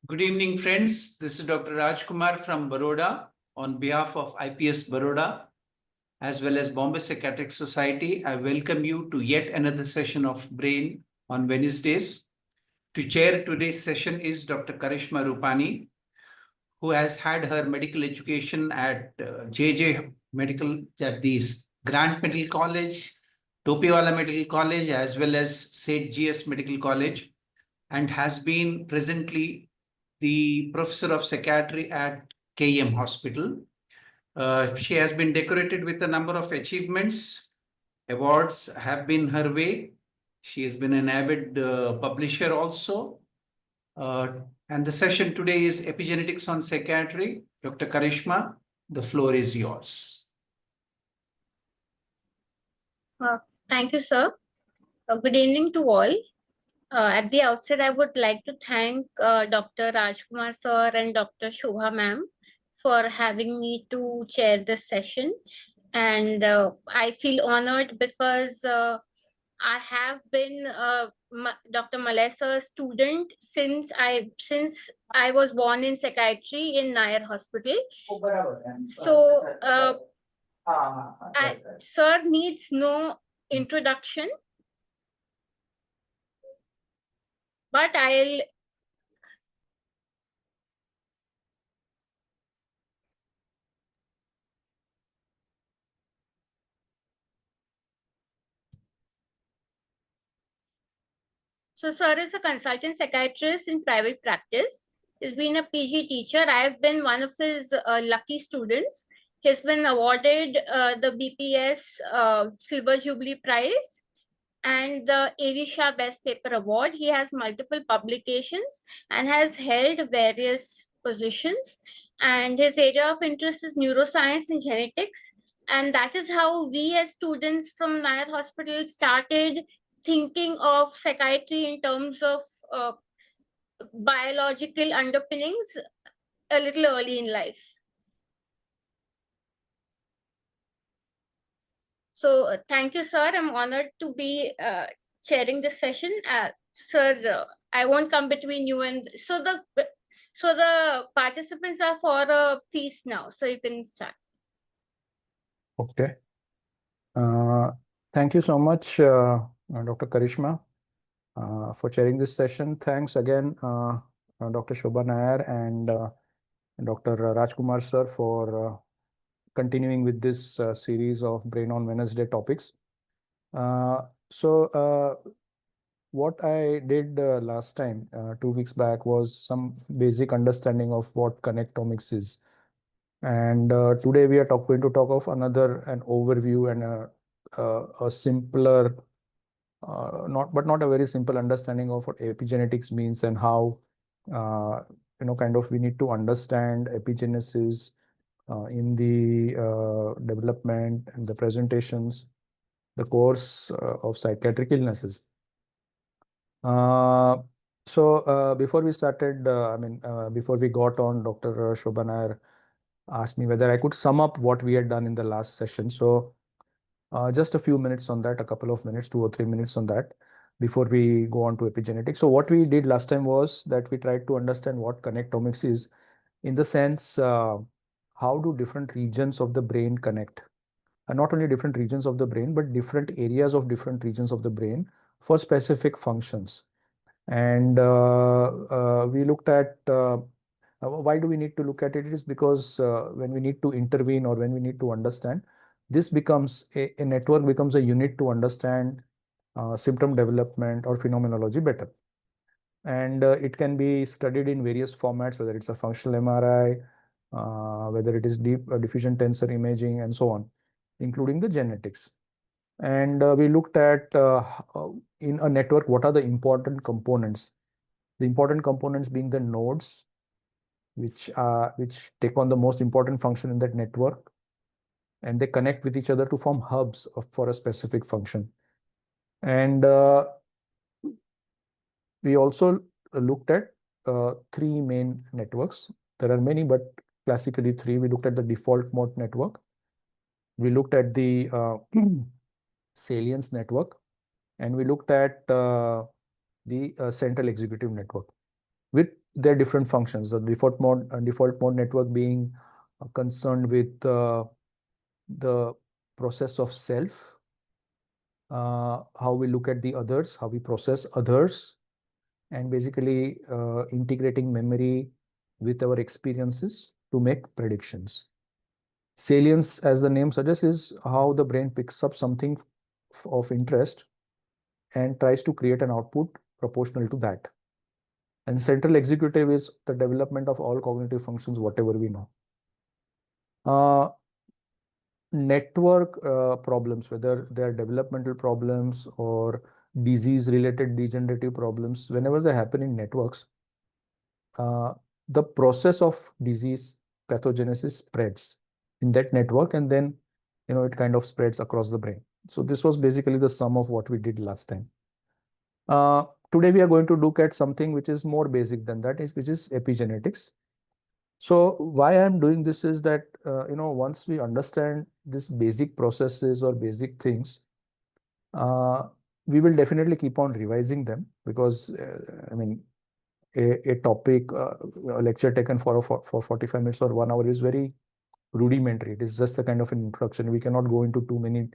Good evening, friends. This is Dr. Rajkumar from Baroda on behalf of IPS Baroda as well as Bombay Psychiatric Society. I welcome you to yet another session of Brain on Wednesdays. To chair today's session is Dr. Karishma Rupani, who has had her medical education at JJ Medical, at the Grant Medical College, Topiwala Medical College, as well as St. GS Medical College, and has been presently the professor of psychiatry at KM Hospital. She has been decorated with a number of achievements. Awards have been her way. She has been an avid publisher also. And the session today is Epigenetics on Psychiatry. Dr. Karishma, the floor is yours. Thank you, sir. Good evening to all. At the outset, I would like to thank Dr. Rajkumar sir and Dr. Shobha ma'am for having me to chair this session. And I feel honored because I have been Dr. Malay sir's student since I was born in psychiatry in Nair Hospital. So, sir needs no introduction, but I'll So sir is a consultant psychiatrist in private practice. He's been a PG teacher. I've been one of his lucky students. He's been awarded the BPS Silver Jubilee Prize and the A.V. Shah Best Paper Award. He has multiple publications and has held various positions. And his area of interest is neuroscience and genetics. And that is how we as students from Nair Hospital started thinking of psychiatry in terms of biological underpinnings a little early in life. So thank you, sir. I'm honored to be chairing this session. Sir, I won't come between you and so the participants are for a feast now, so you can start. Okay. Thank you so much, Dr. Karishma, for chairing this session. Thanks again, Dr. Shobha Nair and Dr. Rajkumar sir for continuing with this series of Brain on Wednesday topics. What I did last time, 2 weeks back, was some basic understanding of what connectomics is. And today we are going to talk of an overview and a simpler, not a very simple understanding of what epigenetics means and how, we need to understand epigenesis in the development and the presentations, the course of psychiatric illnesses. Before we started, before we got on, Dr. Shobha Nair asked me whether I could sum up what we had done in the last session. So just a few minutes on that, a couple of minutes, 2 or 3 minutes on that before we go on to epigenetics. So what we did last time was that we tried to understand what connectomics is, in the sense, how do different regions of the brain connect? And not only different regions of the brain, but different areas of different regions of the brain for specific functions. And we looked at why do we need to look at it? It is because when we need to intervene or when we need to understand, this becomes a network, becomes a unit to understand symptom development or phenomenology better. And it can be studied in various formats, whether it's a functional MRI, whether it is deep diffusion tensor imaging, and so on, including the genetics. And we looked at in a network, what are the important components? The important components being the nodes, which take on the most important function in that network, and they connect with each other to form hubs for a specific function. And we also looked at 3 main networks. There are many, but classically 3. We looked at the default mode network. We looked at the salience network, and we looked at the central executive network. With there are different functions. The default mode network being concerned with the process of self, how we look at the others, how we process others, and basically integrating memory with our experiences to make predictions. Salience, as the name suggests, is how the brain picks up something of interest and tries to create an output proportional to that. And central executive is the development of all cognitive functions, whatever we know. Network problems, whether they are developmental problems or disease-related degenerative problems, whenever they happen in networks, the process of disease pathogenesis spreads in that network, and then it kind of spreads across the brain. So this was basically the sum of what we did last time. Today we are going to look at something which is more basic than that, which is epigenetics. So why I'm doing this is that once we understand these basic processes or basic things, we will definitely keep on revising them, because a topic, a lecture taken for 45 minutes or 1 hour is very rudimentary. It is just a kind of an introduction. We cannot go into too many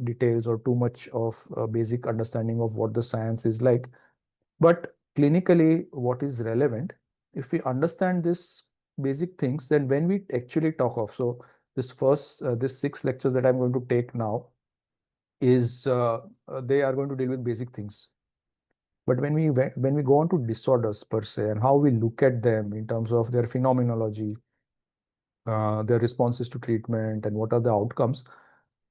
details or too much of basic understanding of what the science is like. But clinically, what is relevant, if we understand this basic things, then when we actually talk of, so this 6 lectures that I'm going to take now is they are going to deal with basic things. But when we go on to disorders per se and how we look at them in terms of their phenomenology, their responses to treatment, and what are the outcomes,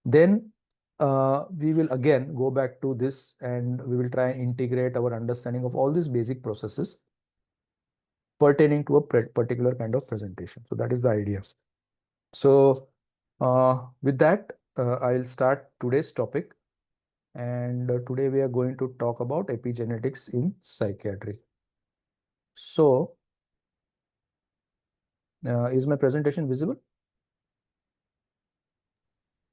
then we will again go back to this, and we will try and integrate our understanding of all these basic processes pertaining to a particular kind of presentation. So that is the idea. So with that, I'll start today's topic. And today we are going to talk about epigenetics in psychiatry. So is my presentation visible?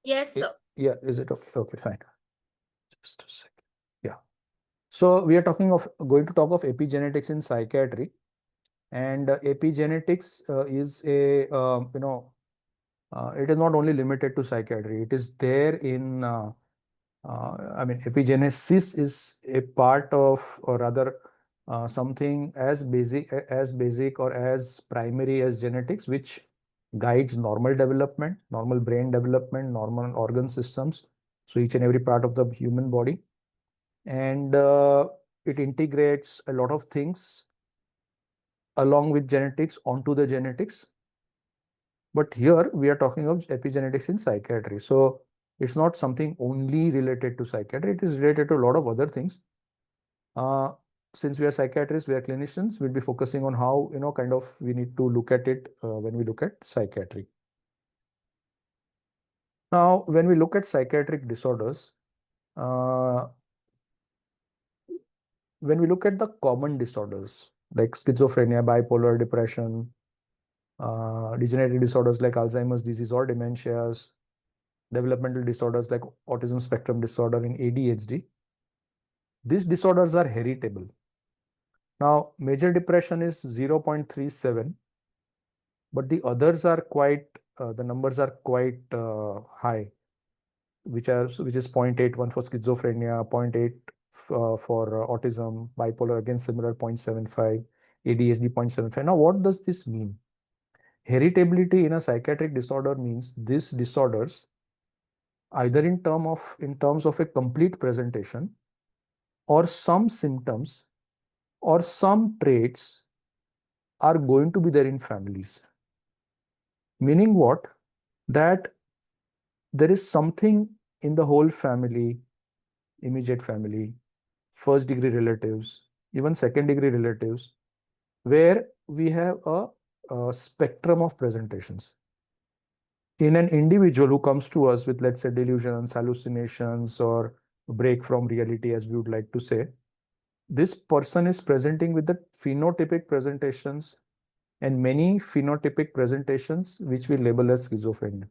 Yes, sir. Yeah, is it okay? Okay, fine. Just a second. Yeah. So we are going to talk of epigenetics in psychiatry. And epigenetics is it is not only limited to psychiatry. It is there in epigenesis is a part of, or rather something as basic or as primary as genetics, which guides normal development, normal brain development, normal organ systems, so each and every part of the human body. And it integrates a lot of things along with genetics onto the genetics. But here we are talking of epigenetics in psychiatry. So it's not something only related to psychiatry. It is related to a lot of other things. Since we are psychiatrists, we are clinicians, we'll be focusing on how, we need to look at it when we look at psychiatry. Now, when we look at psychiatric disorders, when we look at the common disorders like schizophrenia, bipolar, depression, degenerative disorders like Alzheimer's disease or dementias, developmental disorders like autism spectrum disorder and ADHD, these disorders are heritable. Now, major depression is 0.37, but the others are the numbers are quite high, which is 0.81 for schizophrenia, 0.8 for autism, bipolar again similar, 0.75, ADHD 0.75. Now, what does this mean? Heritability in a psychiatric disorder means these disorders, either in terms of a complete presentation, or some symptoms or some traits are going to be there in families. Meaning what? That there is something in the whole family, immediate family, first degree relatives, even second degree relatives, where we have a spectrum of presentations. In an individual who comes to us with, let's say, delusions, hallucinations, or break from reality, as we would like to say, this person is presenting with the phenotypic presentations, and many phenotypic presentations which we label as schizophrenia.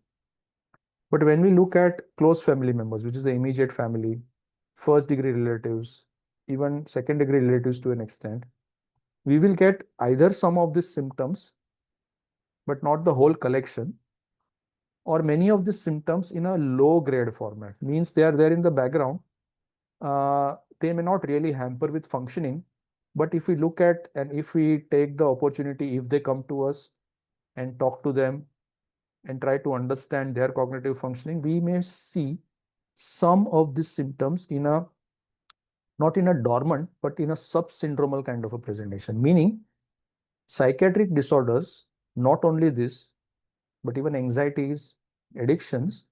But when we look at close family members, which is the immediate family, first degree relatives, even second degree relatives to an extent, we will get either some of these symptoms, but not the whole collection, or many of these symptoms in a low grade format, means they are there in the background. They may not really hamper with functioning, but if we look at and if we take the opportunity, if they come to us and talk to them and try to understand their cognitive functioning, we may see some of these symptoms in a not in a dormant, but in a subsyndromal kind of a presentation, meaning psychiatric disorders, not only this, but even anxieties, addictions,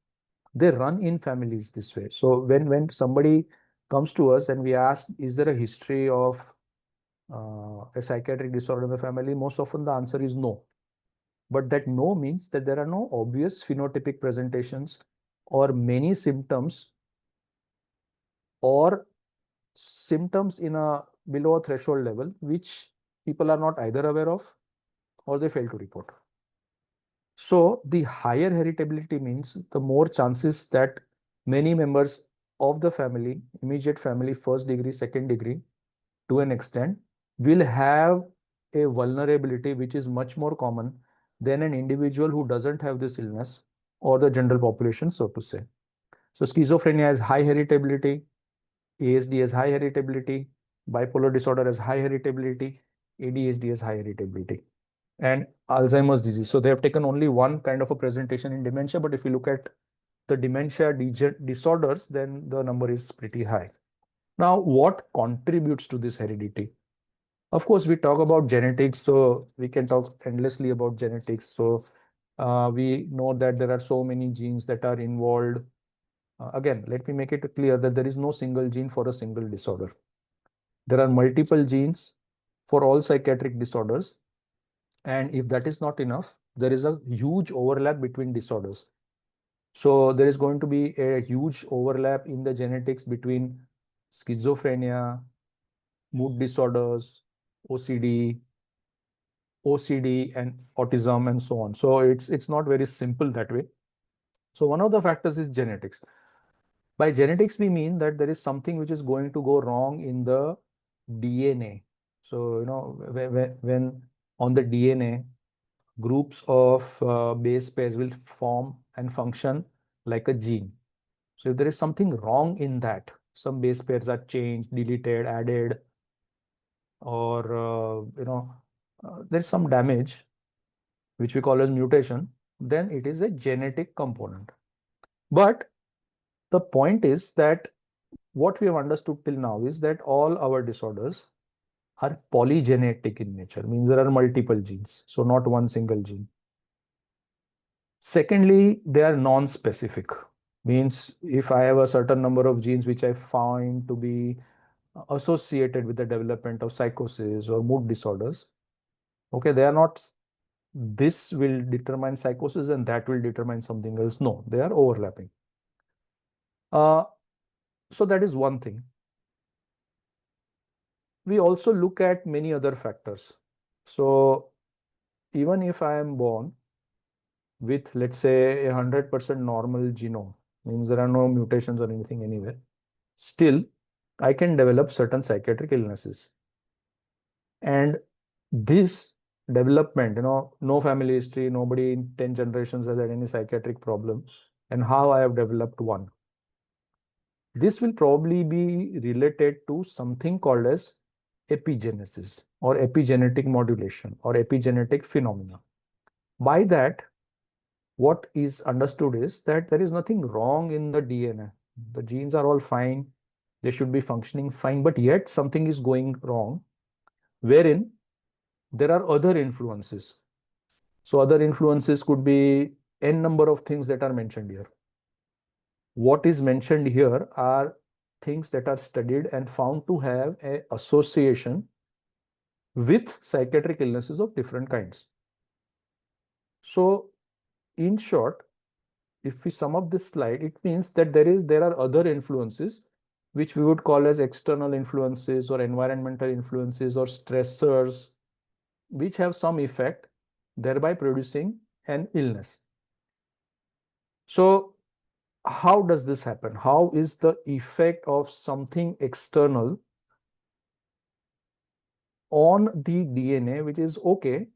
they run in families this way. So when somebody comes to us and we ask, is there a history of a psychiatric disorder in the family? Most often the answer is no. But that no means that there are no obvious phenotypic presentations or many symptoms or symptoms in a below a threshold level, which people are not either aware of or they fail to report. So the higher heritability means the more chances that many members of the family, immediate family, first degree, second degree, to an extent, will have a vulnerability which is much more common than an individual who doesn't have this illness or the general population, so to say. So schizophrenia has high heritability, ASD has high heritability, bipolar disorder has high heritability, ADHD has high heritability, and Alzheimer's disease. So they have taken only one kind of a presentation in dementia, but if you look at the dementia disorders, then the number is pretty high. Now, what contributes to this heredity? Of course, we talk about genetics, so we can talk endlessly about genetics. So we know that there are so many genes that are involved. Again, let me make it clear that there is no single gene for a single disorder. There are multiple genes for all psychiatric disorders. And if that is not enough, there is a huge overlap between disorders. So there is going to be a huge overlap in the genetics between schizophrenia, mood disorders, OCD, and autism, and so on. So it's not very simple that way. So one of the factors is genetics. By genetics, we mean that there is something which is going to go wrong in the DNA. So, when on the DNA, groups of base pairs will form and function like a gene. So if there is something wrong in that, some base pairs are changed, deleted, added, or there's some damage, which we call as mutation, then it is a genetic component. But the point is that what we have understood till now is that all our disorders are polygenetic in nature, means there are multiple genes, so not one single gene. Secondly, they are non-specific, means if I have a certain number of genes which I find to be associated with the development of psychosis or mood disorders, okay, they are not, this will determine psychosis and that will determine something else. No, they are overlapping. So that is one thing. We also look at many other factors. So even if I am born with, let's say, 100% normal genome, means there are no mutations or anything anywhere, still I can develop certain psychiatric illnesses. And this development, no family history, nobody in 10 generations has had any psychiatric problem, and how I have developed one. This will probably be related to something called as epigenesis or epigenetic modulation or epigenetic phenomena. By that, what is understood is that there is nothing wrong in the DNA. The genes are all fine. They should be functioning fine, but yet something is going wrong, wherein there are other influences. So other influences could be n number of things that are mentioned here. What is mentioned here are things that are studied and found to have an association with psychiatric illnesses of different kinds. So in short, if we sum up this slide, it means that there are other influences which we would call as external influences or environmental influences or stressors, which have some effect, thereby producing an illness. So how does this happen? How is the effect of something external on the DNA, which is okay,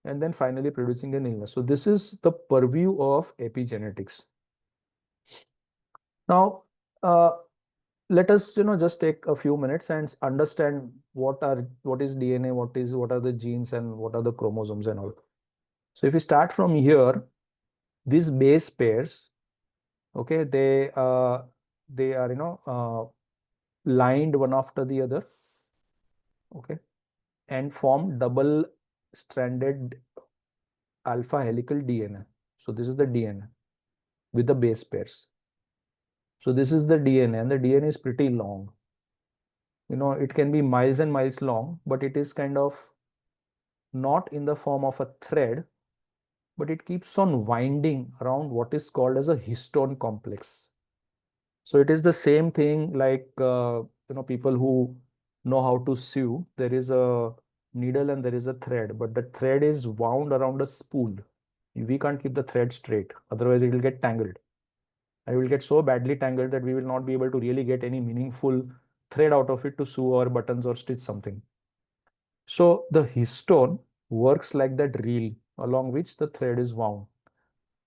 and then finally producing an illness. So this is the purview of epigenetics. Now, let us just take a few minutes and understand what is DNA, what are the genes, and what are the chromosomes and all. So if we start from here, these base pairs, okay, they are lined one after the other, okay, and form double stranded alpha helical DNA. So this is the DNA with the base pairs. So this is the DNA, and the DNA is pretty long. It can be miles and miles long, but it is kind of not in the form of a thread, but it keeps on winding around what is called as a histone complex. So it is the same thing like, people who know how to sew. There is a needle and there is a thread, but the thread is wound around a spool. We can't keep the thread straight, otherwise it will get tangled. I will get so badly tangled that we will not be able to really get any meaningful thread out of it to sew our buttons or stitch something. So the histone works like that reel along which the thread is wound.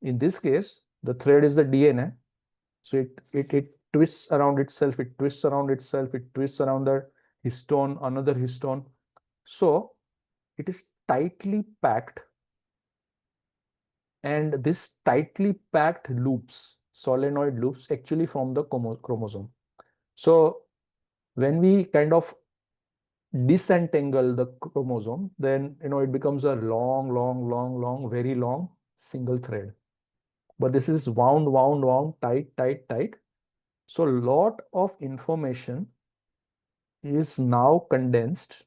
In this case, the thread is the DNA. So it twists around itself, it twists around itself, it twists around the histone, another histone. So it is tightly packed, and this tightly packed loops, solenoid loops, actually form the chromosome. So when we kind of disentangle the chromosome, then it becomes a long, very long single thread. But this is wound, tight. So a lot of information is now condensed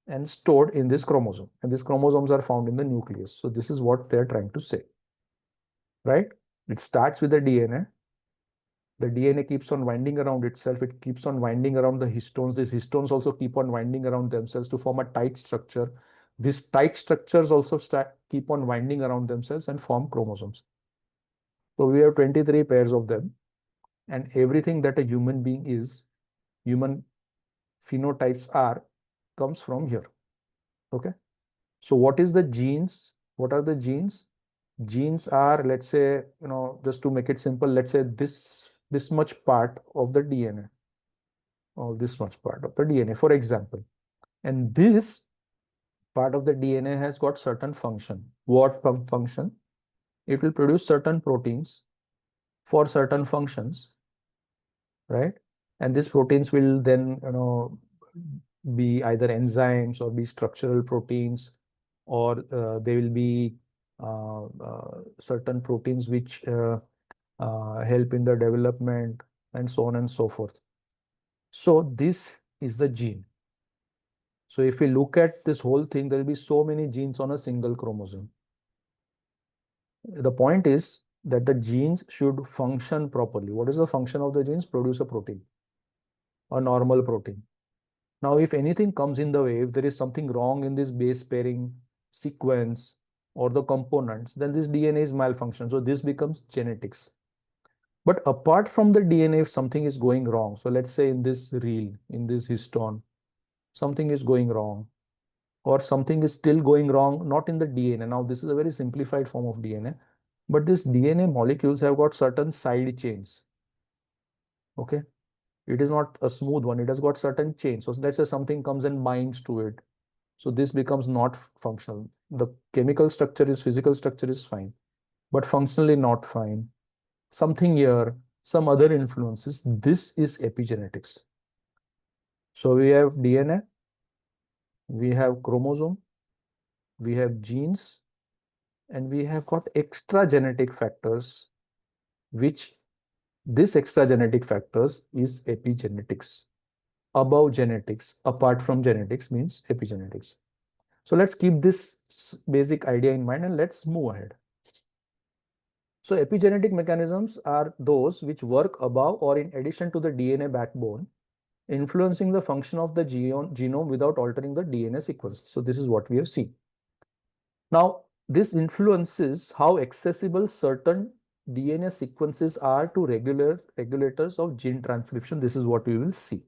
and stored in this chromosome, and these chromosomes are found in the nucleus. So this is what they're trying to say, right? It starts with the DNA. The DNA keeps on winding around itself. It keeps on winding around the histones. These histones also keep on winding around themselves to form a tight structure. These tight structures also keep on winding around themselves and form chromosomes. So we have 23 pairs of them, and everything that a human being is, human phenotypes are, comes from here. Okay. So what is the genes? What are the genes? Genes are, let's say, just to make it simple, let's say this much part of the DNA, or this much part of the DNA, for example. And this part of the DNA has got certain function. What function? It will produce certain proteins for certain functions, right? And these proteins will then, be either enzymes or be structural proteins, or they will be certain proteins which help in the development, and so on and so forth. So this is the gene. So if we look at this whole thing, there will be so many genes on a single chromosome. The point is that the genes should function properly. What is the function of the genes? Produce a protein, a normal protein. Now, if anything comes in the way, if there is something wrong in this base pairing sequence or the components, then this DNA is malfunction. So this becomes genetics. But apart from the DNA, if something is going wrong, so let's say in this reel, in this histone, something is going wrong, or something is still going wrong, not in the DNA. Now, this is a very simplified form of DNA, but this DNA molecules have got certain side chains. Okay. It is not a smooth one. It has got certain chains. So let's say something comes and binds to it. So this becomes not functional. The chemical structure is, physical structure is fine, but functionally not fine. Something here, some other influences. This is epigenetics. So we have DNA, we have chromosome, we have genes, and we have got extra genetic factors, which this extra genetic factors is epigenetics. Above genetics, apart from genetics, means epigenetics. So let's keep this basic idea in mind and let's move ahead. So epigenetic mechanisms are those which work above or in addition to the DNA backbone, influencing the function of the genome without altering the DNA sequence. So this is what we have seen. Now, this influences how accessible certain DNA sequences are to regulators of gene transcription. This is what we will see.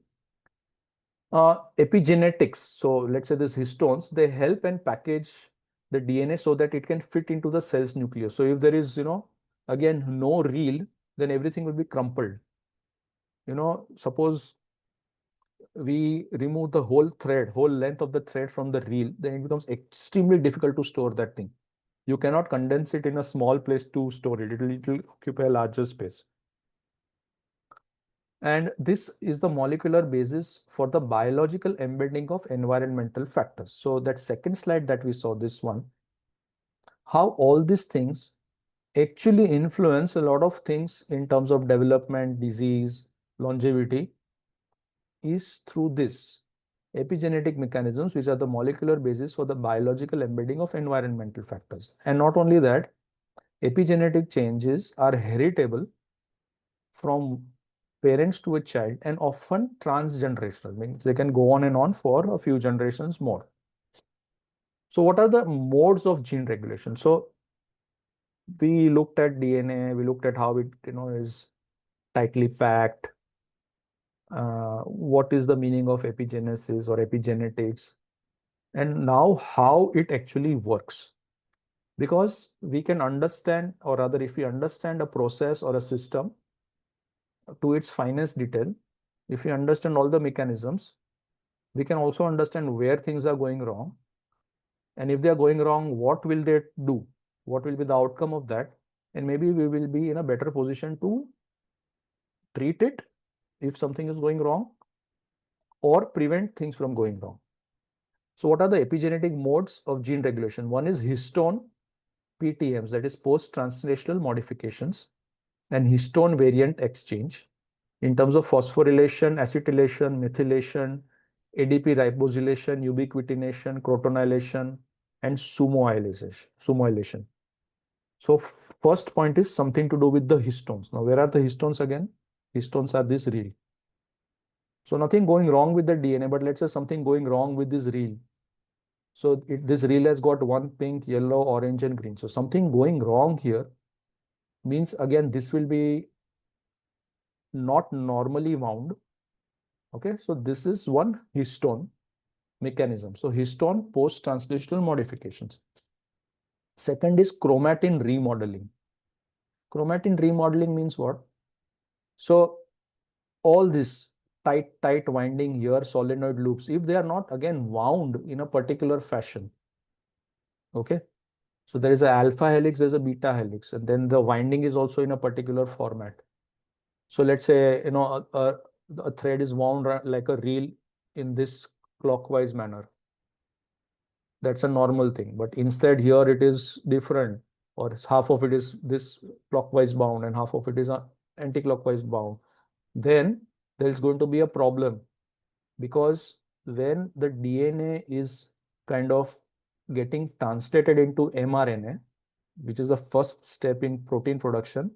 Epigenetics. So let's say these histones, they help and package the DNA so that it can fit into the cell's nucleus. So if there is, again, no reel, then everything will be crumpled. Suppose we remove the whole length of the thread from the reel, then it becomes extremely difficult to store that thing. You cannot condense it in a small place to store it. It will occupy a larger space. And this is the molecular basis for the biological embedding of environmental factors. So that second slide that we saw, this one, how all these things actually influence a lot of things in terms of development, disease, longevity, is through this epigenetic mechanisms, which are the molecular basis for the biological embedding of environmental factors. And not only that, epigenetic changes are heritable from parents to a child and often transgenerational, means they can go on and on for a few generations more. So what are the modes of gene regulation? So we looked at DNA, we looked at how it is tightly packed. What is the meaning of epigenesis or epigenetics? And now how it actually works. Because we can understand, or rather, if we understand a process or a system to its finest detail, if we understand all the mechanisms, we can also understand where things are going wrong. And if they are going wrong, what will they do? What will be the outcome of that? And maybe we will be in a better position to treat it if something is going wrong or prevent things from going wrong. So what are the epigenetic modes of gene regulation? One is histone PTMs, that is post-translational modifications, and histone variant exchange in terms of phosphorylation, acetylation, methylation, ADP ribosylation, ubiquitination, crotonylation, and sumoylation. So first point is something to do with the histones. Now, where are the histones again? Histones are this reel. So nothing going wrong with the DNA, but let's say something going wrong with this reel. So this reel has got one pink, yellow, orange, and green. So something going wrong here means, again, this will be not normally wound. Okay, so this is one histone mechanism. So histone post-translational modifications. Second is chromatin remodeling. Chromatin remodeling means what? So all this tight winding here, solenoid loops, if they are not again wound in a particular fashion, okay? So there is a alpha helix, there's a beta helix, and then the winding is also in a particular format. So let's say, a thread is wound like a reel in this clockwise manner. That's a normal thing, but instead here it is different, or half of it is this clockwise bound and half of it is anti-clockwise bound. Then there is going to be a problem, because when the DNA is kind of getting translated into mRNA, which is the first step in protein production,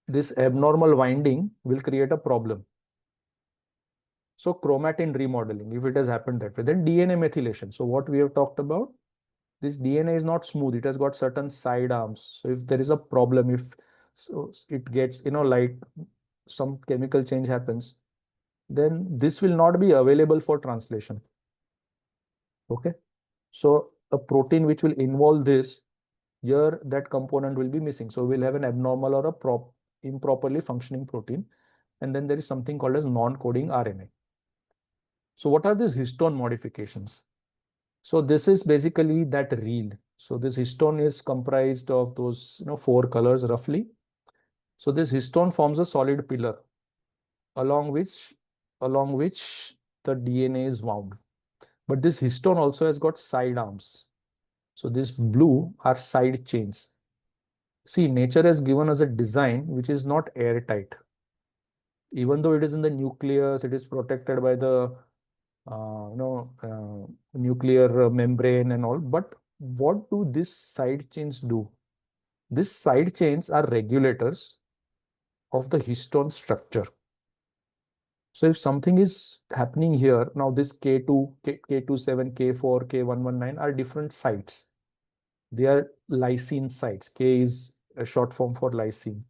this abnormal winding will create a problem. So chromatin remodeling, if it has happened that way, then DNA methylation. So what we have talked about, this DNA is not smooth. It has got certain side arms. So if there is a problem, if so it gets, like some chemical change happens, then this will not be available for translation. Okay. So a protein which will involve this, here that component will be missing. So we'll have an abnormal or a improperly functioning protein. And then there is something called as non-coding RNA. So what are these histone modifications? So this is basically that reel. So this histone is comprised of those, 4 colors roughly. So this histone forms a solid pillar along which the DNA is wound. But this histone also has got side arms. So this blue are side chains. See, nature has given us a design which is not airtight. Even though it is in the nucleus, it is protected by the nuclear membrane and all. But what do these side chains do? These side chains are regulators of the histone structure. So if something is happening here, now this K2, K27, K4, K119 are different sites. They are lysine sites. K is a short form for lysine.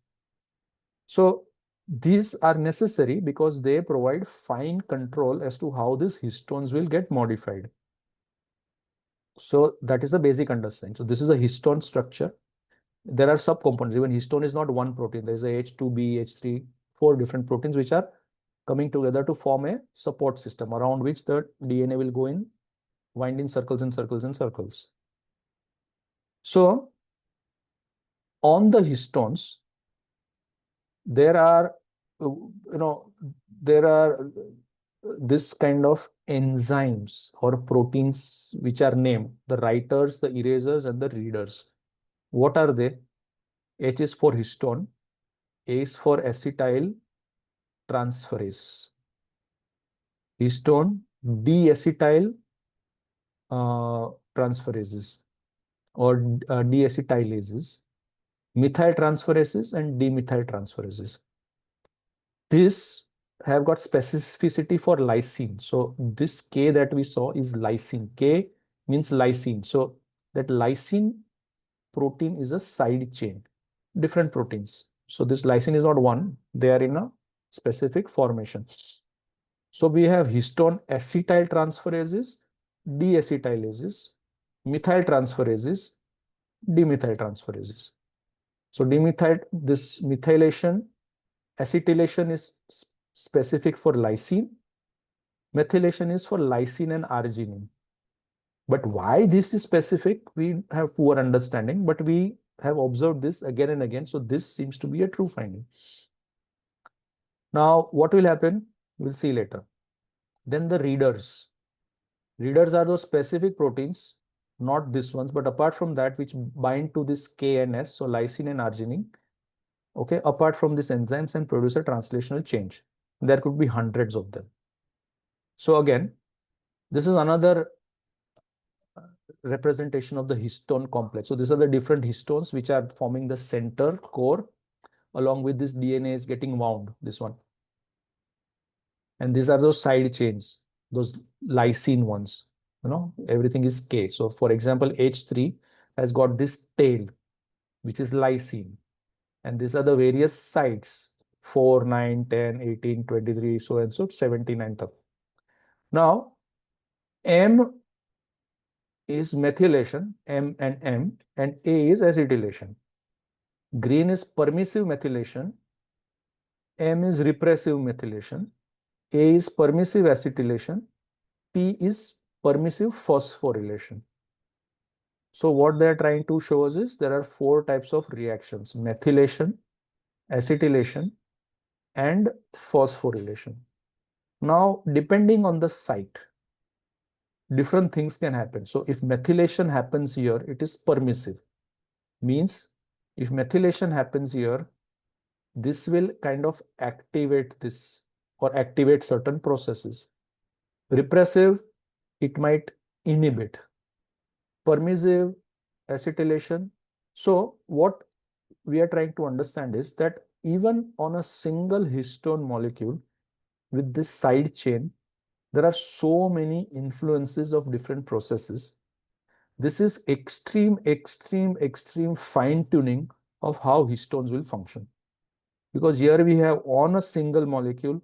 So These are necessary because they provide fine control as to how these histones will get modified. So that is a basic understanding. So this is a histone structure. There are subcomponents. Even histone is not one protein. There is a H2B, H3, 4 different proteins which are coming together to form a support system around which the DNA will go in, wind in circles and circles and circles. So on the histones, there are, there are this kind of enzymes or proteins which are named the writers, the erasers, and the readers. What are they? H is for histone, A is for acetyl transferase. Histone deacetyl transferases or deacetylases, methyl transferases, and demethyl transferases. This have got specificity for lysine. So this K that we saw is lysine. K means lysine. So that lysine protein is a side chain, different proteins. So this lysine is not one, they are in a specific formation. So we have histone acetyl transferases, deacetylases, methyl transferases, demethyl transferases. So this methylation, acetylation is specific for lysine. Methylation is for lysine and arginine. But why this is specific, we have poor understanding, but we have observed this again and again. So this seems to be a true finding. Now, what will happen? We'll see later. Then the readers. Readers are those specific proteins, not this ones, but apart from that, which bind to this K and S, so lysine and arginine. Okay, apart from these enzymes and produce a translational change. There could be hundreds of them. So again, this is another representation of the histone complex. So these are the different histones which are forming the center core, along with this DNA is getting wound, this one. And these are those side chains, those lysine ones, everything is K. So for example, H3 has got this tail, which is lysine. And these are the various sides, 4, 9, 10, 18, 23, so and so, 79. Now, M is methylation, M, and A is acetylation. Green is permissive methylation, M is repressive methylation, A is permissive acetylation, P is permissive phosphorylation. So what they are trying to show us is there are 4 types of reactions: methylation, acetylation, and phosphorylation. Now, depending on the site, different things can happen. So if methylation happens here, it is permissive. Means if methylation happens here, this will kind of activate this or activate certain processes. Repressive, it might inhibit. Permissive, acetylation. So what we are trying to understand is that even on a single histone molecule with this side chain, there are so many influences of different processes. This is extreme fine tuning of how histones will function. Because here we have on a single molecule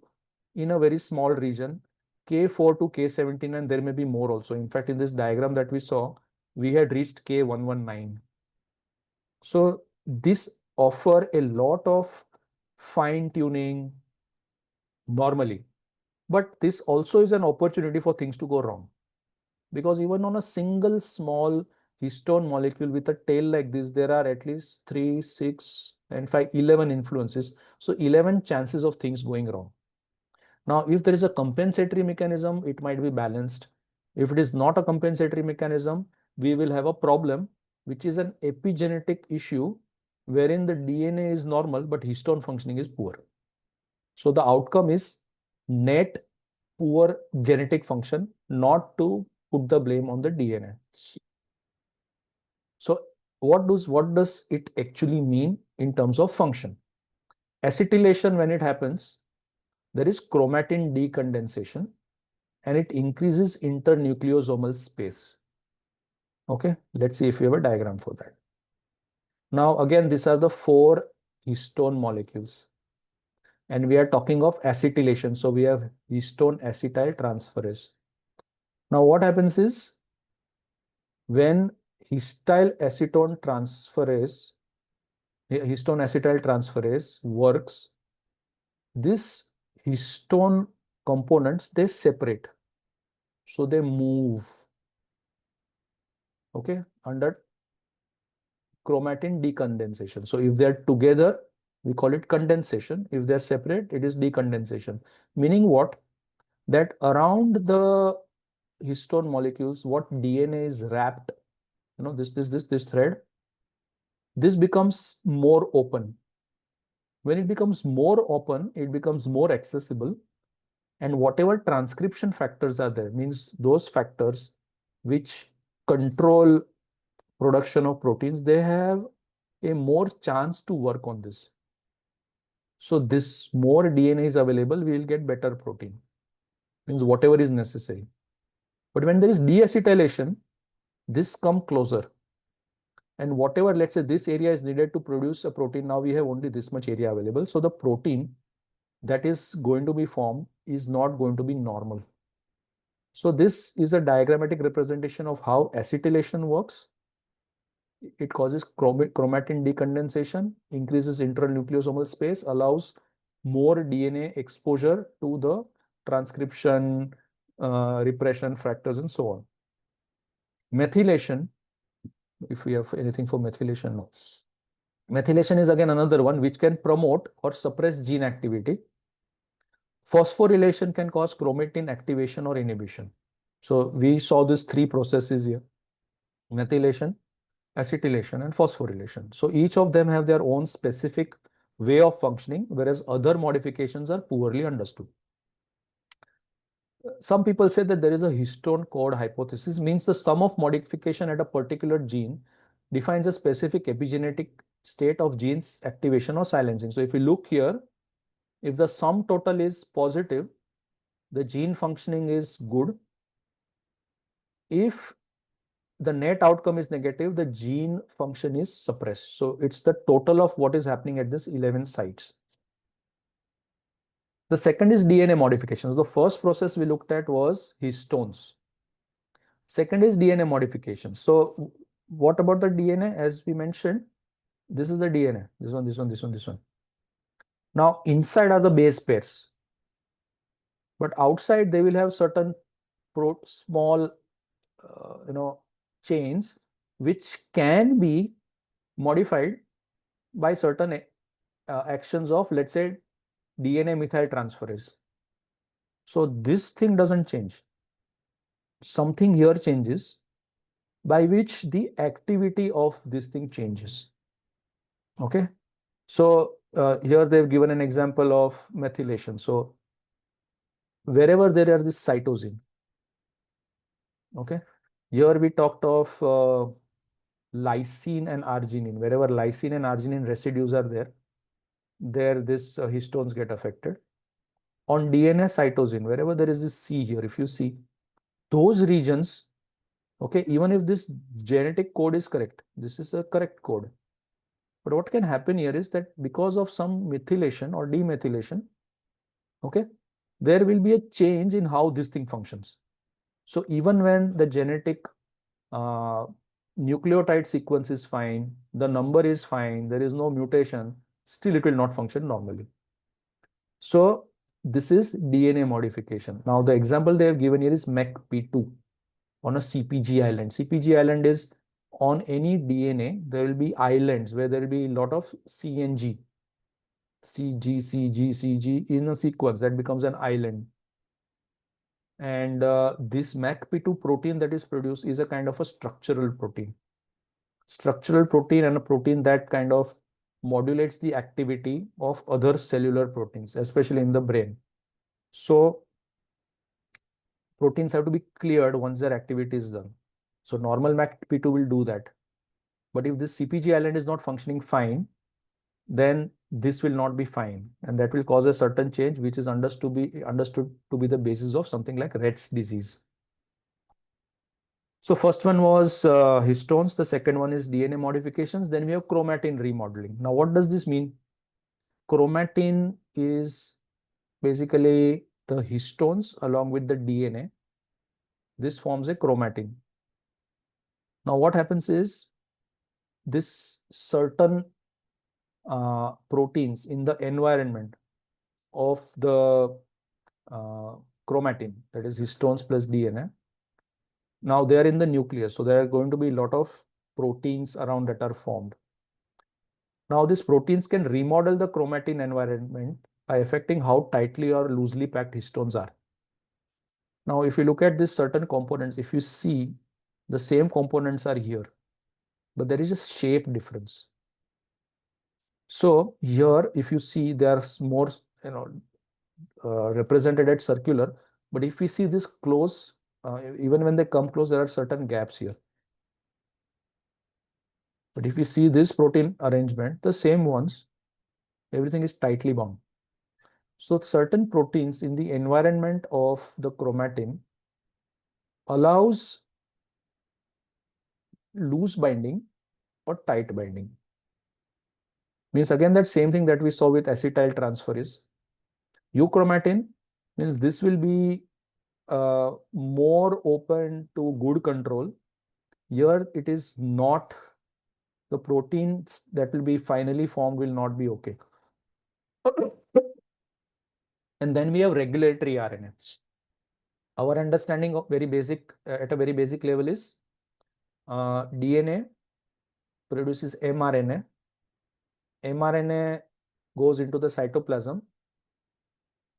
in a very small region, K4 to K79, there may be more also. In fact, in this diagram that we saw, we had reached K119. So this offer a lot of fine tuning normally, but this also is an opportunity for things to go wrong. Because even on a single small histone molecule with a tail like this, there are at least 3, 6, and 5, 11 influences. So 11 chances of things going wrong. Now, if there is a compensatory mechanism, it might be balanced. If it is not a compensatory mechanism, we will have a problem, which is an epigenetic issue wherein the DNA is normal, but histone functioning is poor. So the outcome is net poor genetic function, not to put the blame on the DNA. So what does it actually mean in terms of function? Acetylation, when it happens, there is chromatin decondensation and it increases internucleosomal space. Okay, let's see if we have a diagram for that. Now, again, these are the 4 histone molecules. And we are talking of acetylation. So we have histone acetyl transferase. Now what happens is when histone acetyl transferase works, this histone components, they separate. So they move, okay, under chromatin decondensation. So if they're together, we call it condensation. If they're separate, it is decondensation. Meaning what? That around the histone molecules, what DNA is wrapped, this thread, this becomes more open. When it becomes more open, it becomes more accessible. And whatever transcription factors are there, means those factors which control production of proteins, they have a more chance to work on this. So this more DNA is available, we will get better protein. Means whatever is necessary. But when there is deacetylation, this come closer. And whatever, let's say this area is needed to produce a protein, now we have only this much area available. So the protein that is going to be formed is not going to be normal. So this is a diagrammatic representation of how acetylation works. It causes chromatin decondensation, increases intranucleosomal space, allows more DNA exposure to the transcription, repression factors, and so on. Methylation, if we have anything for methylation, no. Methylation is again another one which can promote or suppress gene activity. Phosphorylation can cause chromatin activation or inhibition. So we saw these three processes here: methylation, acetylation, and phosphorylation. So each of them have their own specific way of functioning, whereas other modifications are poorly understood. Some people say that there is a histone code hypothesis, means the sum of modification at a particular gene defines a specific epigenetic state of gene's activation or silencing. So if we look here, if the sum total is positive, the gene functioning is good. If the net outcome is negative, the gene function is suppressed. So it's the total of what is happening at this 11 sites. The second is DNA modifications. The first process we looked at was histones. Second is DNA modifications. So what about the DNA? As we mentioned, this is the DNA. This one, this one, this one, this one. Now inside are the base pairs, but outside they will have certain small, chains which can be modified by certain actions of, let's say, DNA methyl transferase. So this thing doesn't change. Something here changes by which the activity of this thing changes. Okay. So here they've given an example of methylation. So wherever there are this cytosine, okay, here we talked of lysine and arginine. Wherever lysine and arginine residues are there, this histones get affected. On DNA cytosine, wherever there is this C here, if you see those regions, okay, even if this genetic code is correct, this is a correct code. But what can happen here is that because of some methylation or demethylation, okay, there will be a change in how this thing functions. So even when the genetic nucleotide sequence is fine, the number is fine, there is no mutation, still it will not function normally. So this is DNA modification. Now the example they have given here is MECP2 on a CPG island. CPG island is on any DNA, there will be islands where there will be a lot of C and G. CG, CG, CG in a sequence that becomes an island. And this MACP2 protein that is produced is a kind of a structural protein. Structural protein and a protein that kind of modulates the activity of other cellular proteins, especially in the brain. So proteins have to be cleared once their activity is done. So normal MACP2 will do that. But if this CPG island is not functioning fine, then this will not be fine. And that will cause a certain change, which is understood to be the basis of something like Rett's disease. So first one was histones. The second one is DNA modifications. Then we have chromatin remodeling. Now, what does this mean? chromatin is basically the histones along with the DNA. This forms a chromatin. Now, what happens is this certain proteins in the environment of the chromatin, that is histones plus DNA. Now they are in the nucleus, so there are going to be a lot of proteins around that are formed. Now these proteins can remodel the chromatin environment by affecting how tightly or loosely packed histones are. Now, if you look at these certain components, if you see the same components are here, but there is a shape difference. So here, if you see, they are more, represented at circular, but if we see this close, even when they come close, there are certain gaps here. But if you see this protein arrangement, the same ones, everything is tightly bound. So certain proteins in the environment of the chromatin allows loose binding or tight binding. Means again that same thing that we saw with acetyl transferase. Euchromatin means this will be more open to good control. Here it is not, the proteins that will be finally formed will not be okay. And then we have regulatory RNA. Our understanding of very basic, at a very basic level is DNA produces mRNA. mRNA goes into the cytoplasm,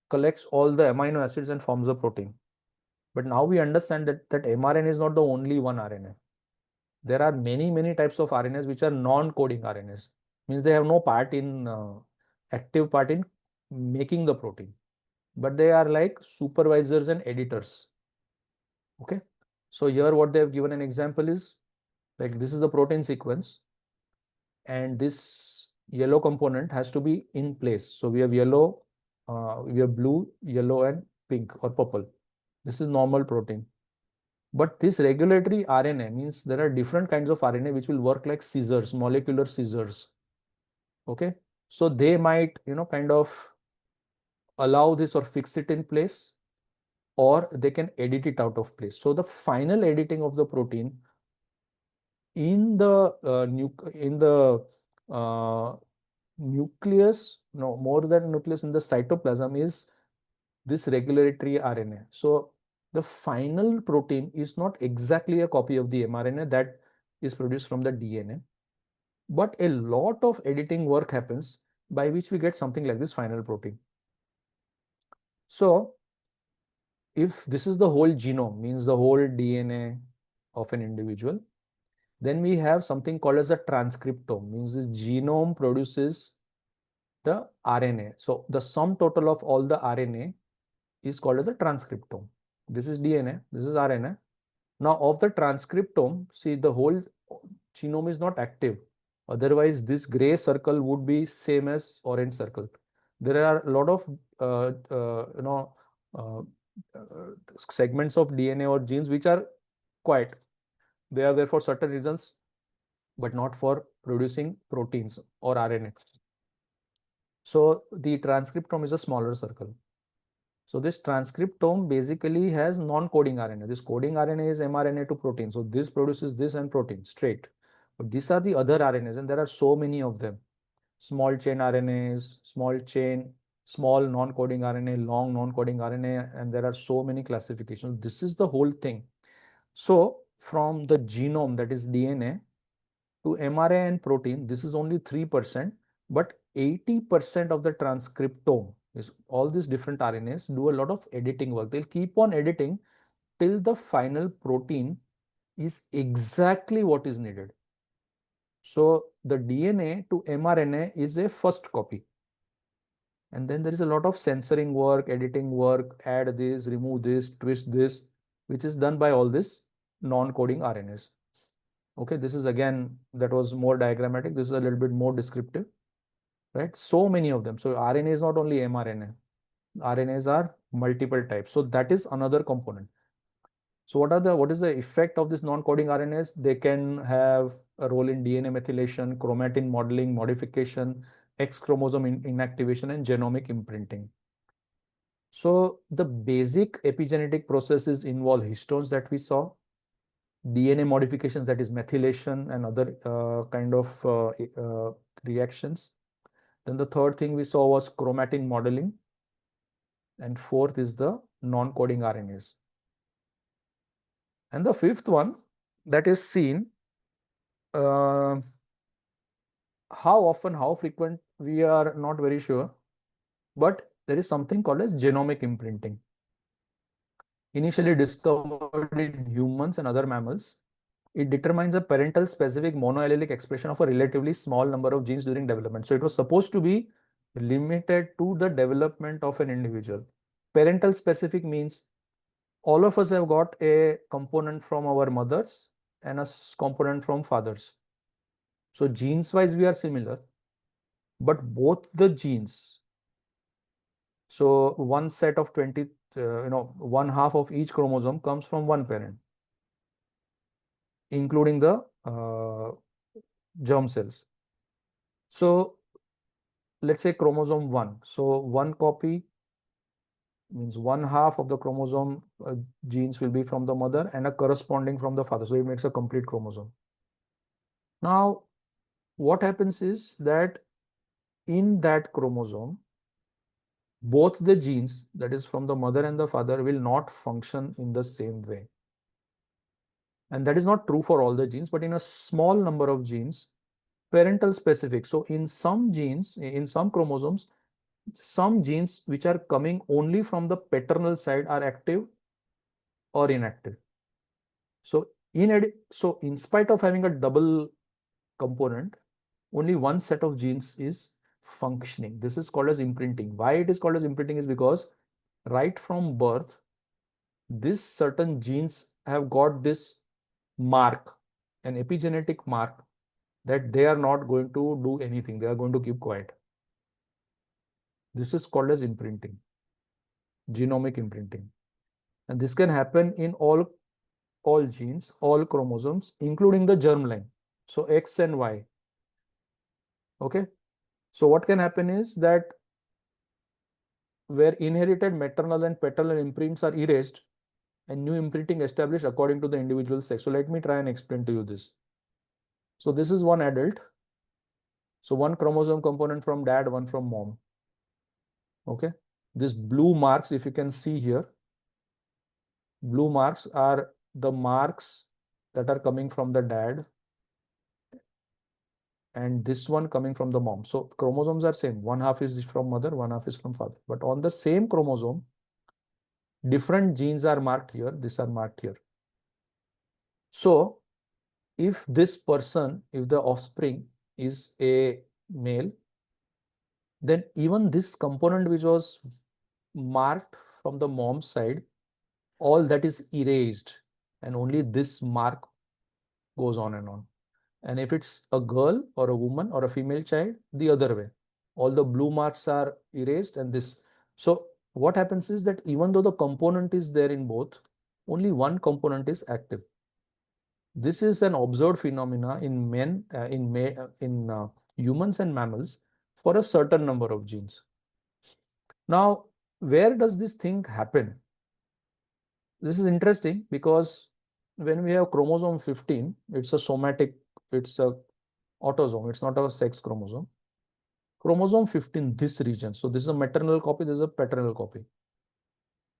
collects all the amino acids and forms a protein. But now we understand that mRNA is not the only one RNA. There are many types of RNAs which are non-coding RNAs. Means they have no part in active part in making the protein, but they are like supervisors and editors. Okay. So here what they have given an example is like this is the protein sequence, and this yellow component has to be in place. So we have yellow, we have blue, yellow, and pink or purple. This is normal protein. But this regulatory RNA means there are different kinds of RNA which will work like scissors, molecular scissors. Okay. So they might, kind of allow this or fix it in place, or they can edit it out of place. So the final editing of the protein in the nucleus, no more than nucleus, in the cytoplasm is this regulatory RNA. So the final protein is not exactly a copy of the mRNA that is produced from the DNA, but a lot of editing work happens by which we get something like this final protein. So if this is the whole genome, means the whole DNA of an individual, then we have something called as a transcriptome, means this genome produces the RNA. So the sum total of all the RNA is called as a transcriptome. This is DNA, this is RNA. Now of the transcriptome, see the whole genome is not active. Otherwise this gray circle would be same as orange circle. There are a lot of segments of DNA or genes which are quiet. They are there for certain reasons, but not for producing proteins or RNA. So the transcriptome is a smaller circle. So this transcriptome basically has non-coding RNA. This coding RNA is mRNA to protein. So this produces this and protein straight. But these are the other RNAs, and there are so many of them. Small chain RNAs, small chain, small non-coding RNA, long non-coding RNA, and there are so many classifications. This is the whole thing. So from the genome, that is DNA, to mRNA and protein, this is only 3%, but 80% of the transcriptome is all these different RNAs do a lot of editing work. They'll keep on editing till the final protein is exactly what is needed. So the DNA to mRNA is a first copy. And then there is a lot of censoring work, editing work, add this, remove this, twist this, which is done by all this non-coding RNAs. Okay, this is again, that was more diagrammatic. This is a little bit more descriptive, right? So many of them. So RNA is not only mRNA. RNAs are multiple types. So that is another component. So what is the effect of this non-coding RNAs? They can have a role in DNA methylation, chromatin modeling, modification. X chromosome inactivation and genomic imprinting. So the basic epigenetic processes involve histones that we saw, DNA modifications, that is methylation and other kind of reactions. Then the third thing we saw was chromatin modeling. And fourth is the non-coding RNAs. And the fifth one that is seen, how often, how frequent, we are not very sure, but there is something called as genomic imprinting. Initially discovered in humans and other mammals, it determines a parental specific monoallelic expression of a relatively small number of genes during development. So it was supposed to be limited to the development of an individual. Parental specific means all of us have got a component from our mothers and a component from fathers. So genes wise we are similar, but both the genes, so one set of 20, one half of each chromosome comes from one parent, including the germ cells. So let's say chromosome 1. So one copy means one half of the chromosome genes will be from the mother and a corresponding from the father. So it makes a complete chromosome. Now, what happens is that in that chromosome, both the genes, that is from the mother and the father, will not function in the same way. And that is not true for all the genes, but in a small number of genes, parental specific. So in some genes, in some chromosomes, some genes which are coming only from the paternal side are active or inactive. So in spite of having a double component, only one set of genes is functioning. This is called as imprinting. Why it is called as imprinting is because right from birth, this certain genes have got this mark, an epigenetic mark, that they are not going to do anything. They are going to keep quiet. This is called as imprinting, genomic imprinting. And this can happen in all genes, all chromosomes, including the germline. So X and Y. Okay. So what can happen is that where inherited maternal and paternal imprints are erased and new imprinting established according to the individual sex. So let me try and explain to you this. So this is one adult. So one chromosome component from dad, one from mom. Okay. These blue marks, if you can see here, blue marks are the marks that are coming from the dad, and this one coming from the mom. So chromosomes are same. One half is from mother, one half is from father. But on the same chromosome, different genes are marked here. These are marked here. So if this person, if the offspring is a male, then even this component which was marked from the mom's side, all that is erased, and only this mark goes on and on. And if it's a girl or a woman or a female child, the other way. All the blue marks are erased and this. So what happens is that even though the component is there in both, only one component is active. This is an observed phenomena in men, in humans and mammals for a certain number of genes. Now, where does this thing happen? This is interesting because when we have chromosome 15, it's a somatic, it's a autosome, it's not a sex chromosome. Chromosome 15, this region. So this is a maternal copy, this is a paternal copy.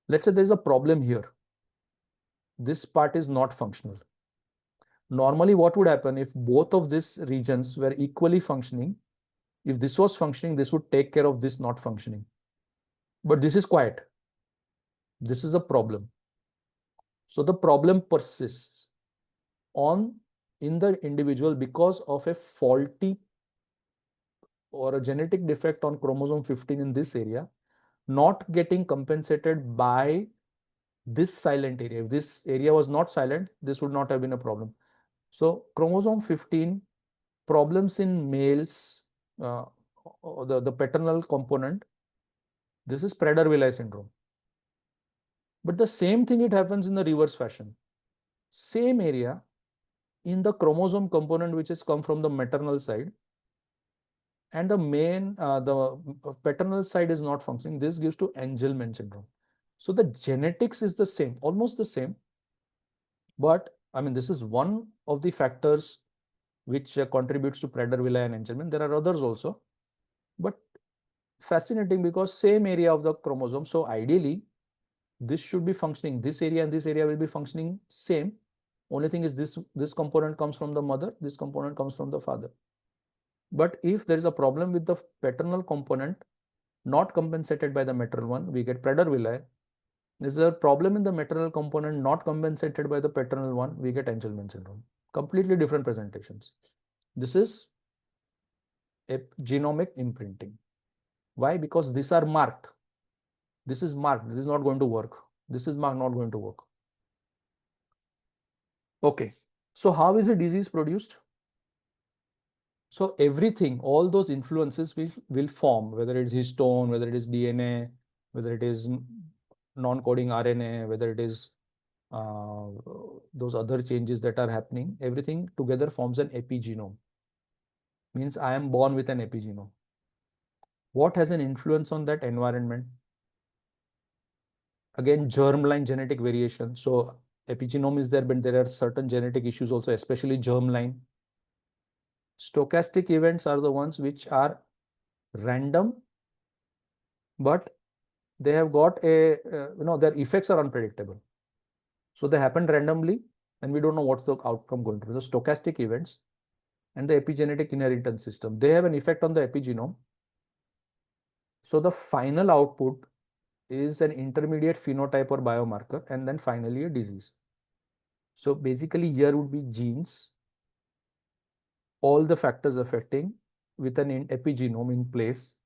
Let's say there's a problem here. This part is not functional. Normally, what would happen if both of these regions were equally functioning? If this was functioning, this would take care of this not functioning. But this is quiet. This is a problem. So the problem persists in the individual because of a faulty or a genetic defect on chromosome 15 in this area, not getting compensated by this silent area. If this area was not silent, this would not have been a problem. So chromosome 15, problems in males, the paternal component, this is Prader-Willi syndrome. But the same thing, it happens in the reverse fashion. Same area in the chromosome component which has come from the maternal side, and the main, the paternal side is not functioning. This gives to Angelman syndrome. So the genetics is the same, almost the same. But I mean, this is one of the factors which contributes to Prader-Willi and Angelman. There are others also, but fascinating because same area of the chromosome. So ideally, this should be functioning. This area and this area will be functioning same. Only thing is this component comes from the mother, this component comes from the father. But if there is a problem with the paternal component not compensated by the maternal one, we get Prader-Willi. There's a problem in the maternal component not compensated by the paternal one, we get Angelman syndrome. Completely different presentations. This is a genomic imprinting. Why? Because these are marked. This is marked. This is not going to work. This is marked, not going to work. Okay. So how is a disease produced? So everything, all those influences will form, whether it's histone, whether it is DNA, whether it is non-coding RNA, whether it is those other changes that are happening, everything together forms an epigenome. Means I am born with an epigenome. What has an influence on that environment? Again, germline genetic variation. So epigenome is there, but there are certain genetic issues also, especially germline. Stochastic events are the ones which are random, but they have got a, their effects are unpredictable. So they happen randomly and we don't know what's the outcome going to be. The stochastic events and the epigenetic inheritance system, they have an effect on the epigenome. So the final output is an intermediate phenotype or biomarker, and then finally a disease. So basically here would be genes, all the factors affecting with an epigenome in place,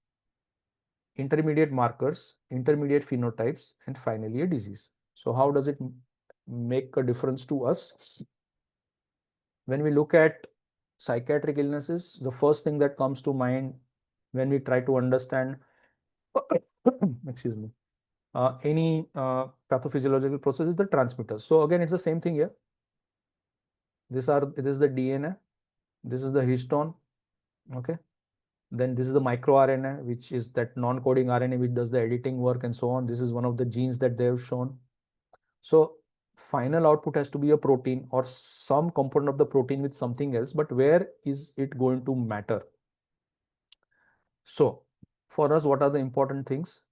intermediate markers, intermediate phenotypes, and finally a disease. So how does it make a difference to us? When we look at psychiatric illnesses, the first thing that comes to mind when we try to understand excuse me, any pathophysiological process is the transmitters. So again, it's the same thing here. This is the DNA, this is the histone, okay. Then this is the microRNA, which is that non-coding RNA which does the editing work and so on. This is one of the genes that they have shown. So final output has to be a protein or some component of the protein with something else, but where is it going to matter? So for us, what are the important things?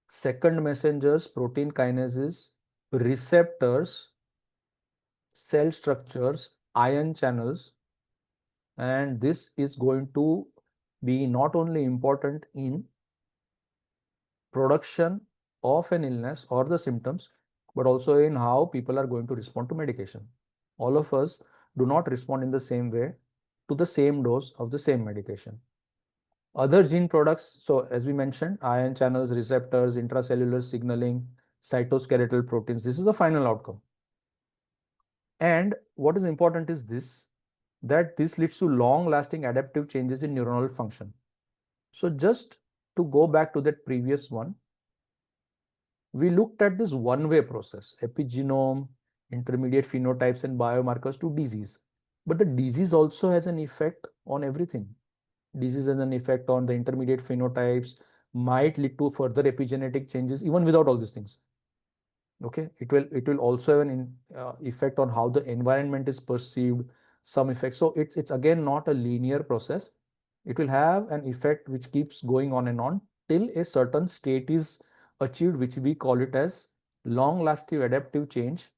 Second messengers, protein kinases, receptors, cell structures, ion channels, and this is going to be not only important in production of an illness or the symptoms, but also in how people are going to respond to medication. All of us do not respond in the same way to the same dose of the same medication. Other gene products, so as we mentioned, ion channels, receptors, intracellular signaling, cytoskeletal proteins, this is the final outcome. And what is important is this, that this leads to long-lasting adaptive changes in neuronal function. So just to go back to that previous one, we looked at this one-way process, epigenome, intermediate phenotypes and biomarkers to disease. But the disease also has an effect on everything. Disease has an effect on the intermediate phenotypes, might lead to further epigenetic changes even without all these things. Okay, it will also have an effect on how the environment is perceived, some effects. So it's again not a linear process. It will have an effect which keeps going on and on till a certain state is achieved, which we call it as long-lasting adaptive change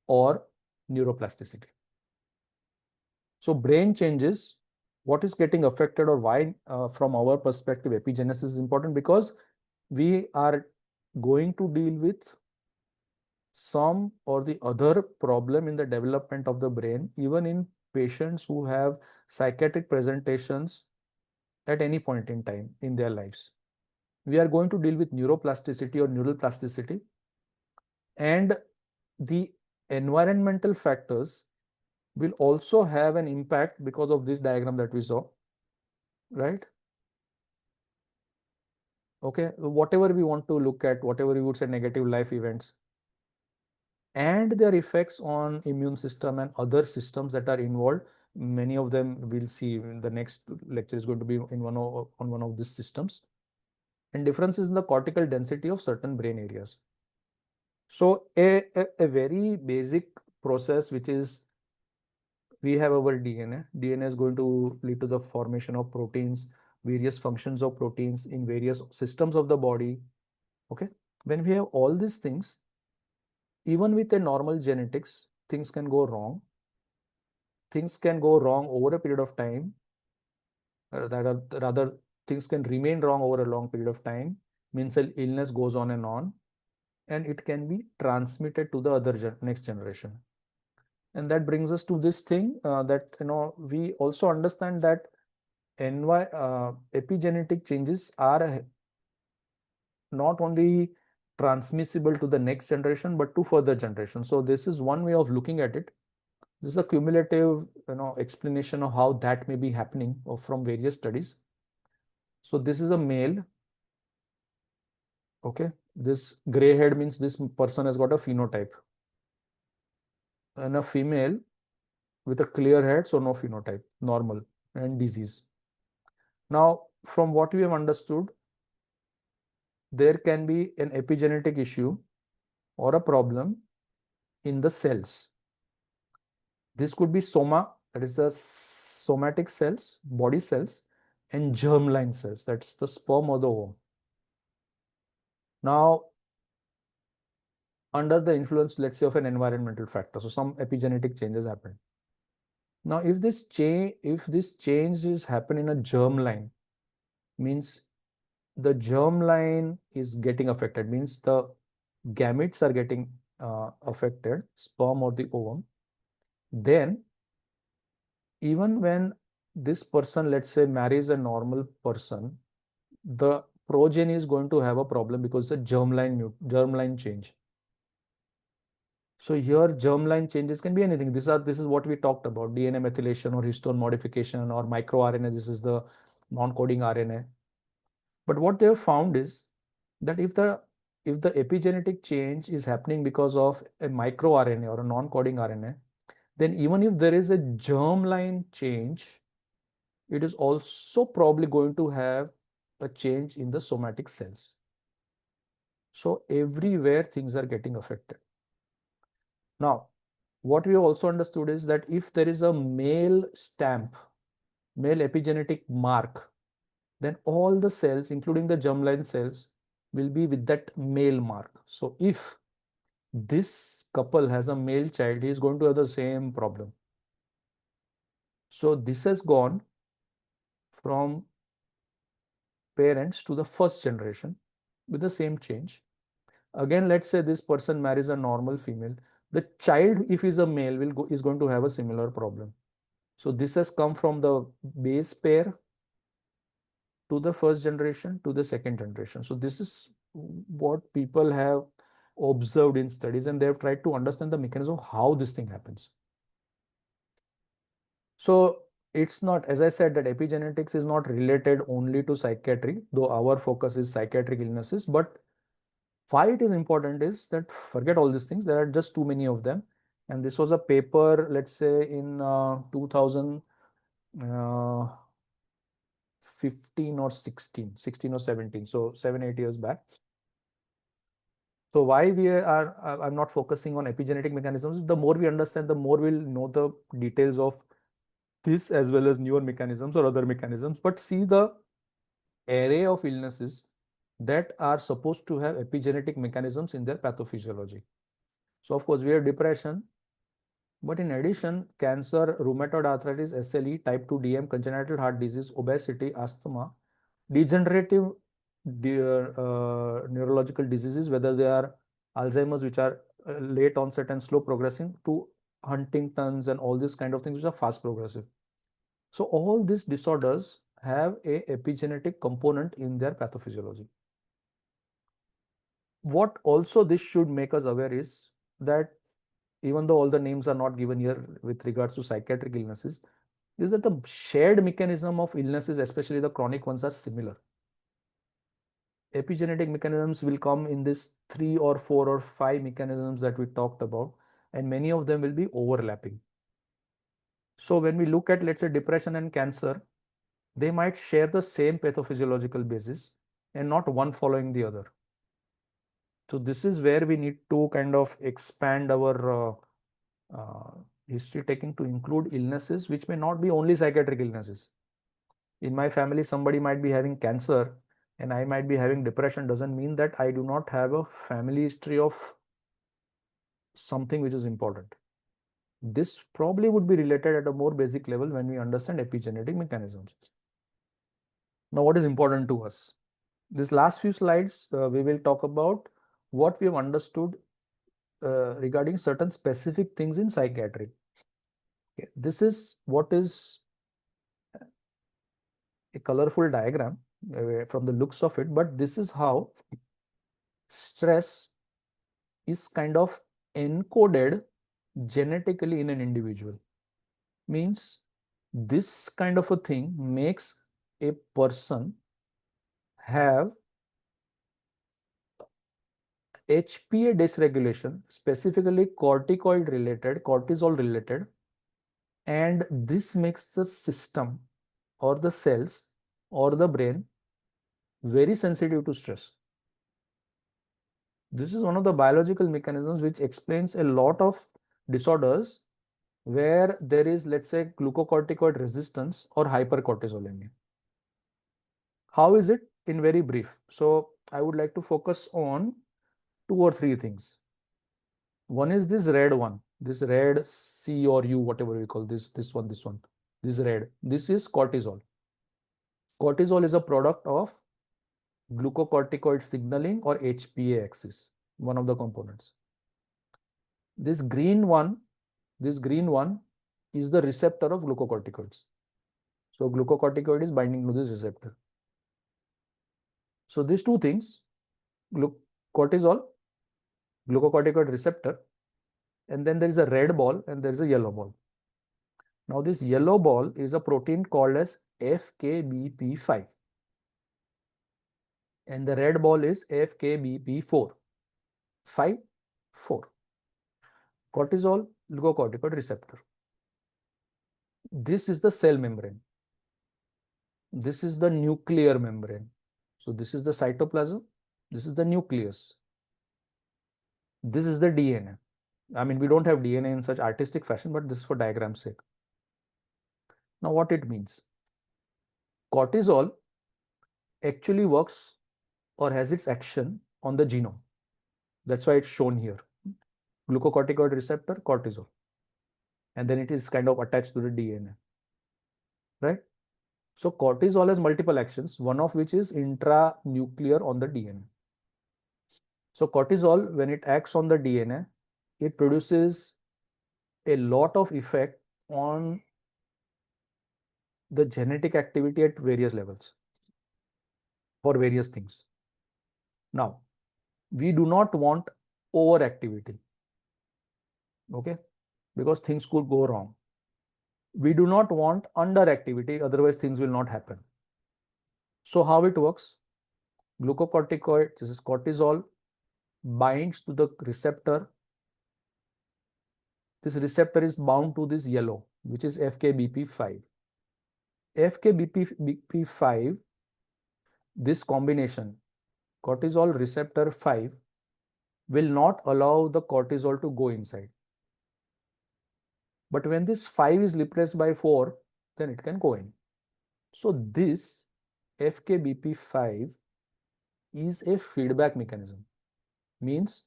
or neuroplasticity. So brain changes, what is getting affected or why, from our perspective, epigenesis is important because we are going to deal with some or the other problem in the development of the brain, even in patients who have psychiatric presentations at any point in time in their lives. We are going to deal with neuroplasticity or neural plasticity, and the environmental factors will also have an impact because of this diagram that we saw, right? Okay, whatever we want to look at, whatever we would say negative life events, and their effects on immune system and other systems that are involved, Many of them we'll see in the next lecture is going to be in on one of these systems, and differences in the cortical density of certain brain areas. So a very basic process, which is we have our DNA. DNA is going to lead to the formation of proteins, various functions of proteins in various systems of the body. Okay. When we have all these things, even with a normal genetics, things can go wrong. Things can go wrong over a period of time. Rather, things can remain wrong over a long period of time. Means illness goes on, and it can be transmitted to the next generation. And that brings us to this thing that we also understand that epigenetic changes are not only transmissible to the next generation but to further generations. So this is one way of looking at it. This is a cumulative explanation of how that may be happening from various studies. So this is a male. Okay, this gray head means this person has got a phenotype, and a female with a clear head, so no phenotype, normal and disease. Now, from what we have understood, there can be an epigenetic issue or a problem in the cells. This could be soma, that is the somatic cells, body cells, and germline cells, that's the sperm or the ovum. Now, under the influence, let's say, of an environmental factor, so some epigenetic changes happen. Now, if this change is happen in a germline, means the germline is getting affected, means the gametes are getting affected, sperm or the ovum, then even when this person, let's say, marries a normal person, the progeny is going to have a problem because the germline change. So here germline changes can be anything. This is what we talked about: DNA methylation or histone modification or microRNA. This is the non-coding RNA. But what they have found is that if the epigenetic change is happening because of a microRNA or a non-coding RNA, then even if there is a germline change, it is also probably going to have a change in the somatic cells. So everywhere things are getting affected. Now, what we also understood is that if there is a male stamp, male epigenetic mark, then all the cells, including the germline cells, will be with that male mark. So if this couple has a male child, he is going to have the same problem. So this has gone from parents to the first generation with the same change. Again, let's say this person marries a normal female. The child, if he's a male, is going to have a similar problem. So this has come from the base pair to the first generation to the second generation. So this is what people have observed in studies, and they have tried to understand the mechanism of how this thing happens. So it's not, as I said, that epigenetics is not related only to psychiatry, though our focus is psychiatric illnesses. But why it is important is that forget all these things. There are just too many of them. And this was a paper, let's say in 2015 or 16 or 17. So 7-8 years back. So why I'm not focusing on epigenetic mechanisms. The more we understand, the more we'll know the details of this as well as newer mechanisms or other mechanisms. But see the array of illnesses that are supposed to have epigenetic mechanisms in their pathophysiology. So of course we have depression, but in addition, cancer, rheumatoid arthritis, SLE, type 2 DM, congenital heart disease, obesity, asthma, degenerative neurological diseases, whether they are Alzheimer's, which are late onset and slow progressing, to Huntington's and all these kind of things which are fast progressive. So all these disorders have a epigenetic component in their pathophysiology. What also this should make us aware is that even though all the names are not given here with regards to psychiatric illnesses, is that the shared mechanism of illnesses, especially the chronic ones, are similar. Epigenetic mechanisms will come in this 3 or 4 or 5 mechanisms that we talked about, and many of them will be overlapping. So when we look at, let's say, depression and cancer, they might share the same pathophysiological basis and not one following the other. So this is where we need to kind of expand our history taking to include illnesses which may not be only psychiatric illnesses. In my family, somebody might be having cancer and I might be having depression. Doesn't mean that I do not have a family history of something which is important. This probably would be related at a more basic level when we understand epigenetic mechanisms. Now, what is important to us? These last few slides, we will talk about what we have understood regarding certain specific things in psychiatry. Okay. This is what is a colorful diagram from the looks of it, but this is how stress is kind of encoded genetically in an individual. Means this kind of a thing makes a person have HPA dysregulation, specifically corticoid related, cortisol related, and this makes the system or the cells or the brain very sensitive to stress. This is one of the biological mechanisms which explains a lot of disorders where there is, let's say, glucocorticoid resistance or hypercortisolemia. How is it? In very brief. So I would like to focus on 2 or 3 things. One is this red one, this red C or U, whatever we call this one, this red. This is cortisol. Cortisol is a product of glucocorticoid signaling or HPA axis, one of the components. This green one is the receptor of glucocorticoids. So glucocorticoid is binding to this receptor. So these 2 things, cortisol, glucocorticoid receptor, and then there is a red ball and there is a yellow ball. Now this yellow ball is a protein called as FKBP5 and the red ball is FKBP4. 5, 4. Cortisol, glucocorticoid receptor. This is the cell membrane. This is the nuclear membrane. So this is the cytoplasm. This is the nucleus. This is the DNA. I mean, we don't have DNA in such artistic fashion, but this is for diagram's sake. Now, what it means? Cortisol actually works or has its action on the genome. That's why it's shown here. Glucocorticoid receptor, cortisol. And then it is kind of attached to the DNA. Right? So cortisol has multiple actions, one of which is intranuclear on the DNA. So cortisol, when it acts on the DNA, it produces a lot of effect on the genetic activity at various levels for various things. Now, we do not want overactivity, okay, because things could go wrong. We do not want underactivity, otherwise things will not happen. So how it works? Glucocorticoid, this is cortisol, binds to the receptor. This receptor is bound to this yellow, which is FKBP5. FKBP5, this combination, cortisol receptor 5, will not allow the cortisol to go inside. But when this 5 is replaced by 4, then it can go in. So this FKBP5 is a feedback mechanism. Means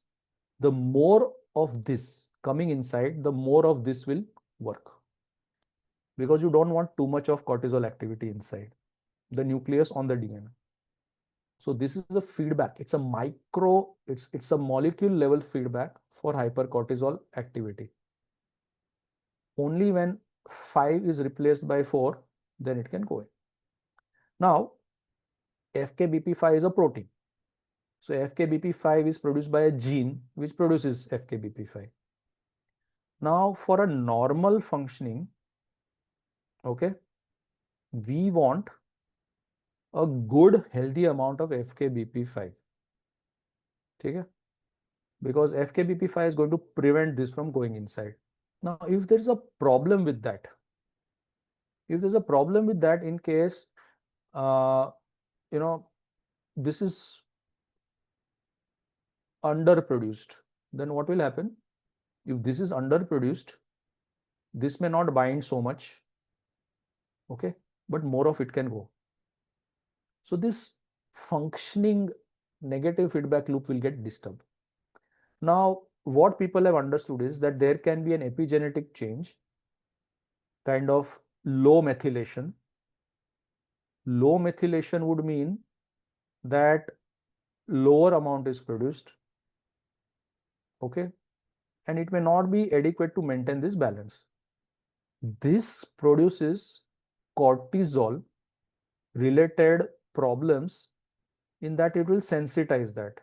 the more of this coming inside, the more of this will work. Because you don't want too much of cortisol activity inside the nucleus on the DNA. So this is a feedback. It's a it's a molecule level feedback for hypercortisol activity. Only when 5 is replaced by 4, then it can go in. Now, FKBP5 is a protein. So FKBP5 is produced by a gene which produces FKBP5. Now, for a normal functioning, okay, we want a good healthy amount of FKBP5. Okay? Because FKBP5 is going to prevent this from going inside. Now, if there is a problem with that, If there's a problem with that, in case, this is underproduced, then what will happen? If this is underproduced, this may not bind so much, okay, but more of it can go. So this functioning negative feedback loop will get disturbed. Now, what people have understood is that there can be an epigenetic change, kind of low methylation. Low methylation would mean that lower amount is produced, okay, and it may not be adequate to maintain this balance. This produces cortisol related problems in that it will sensitize that.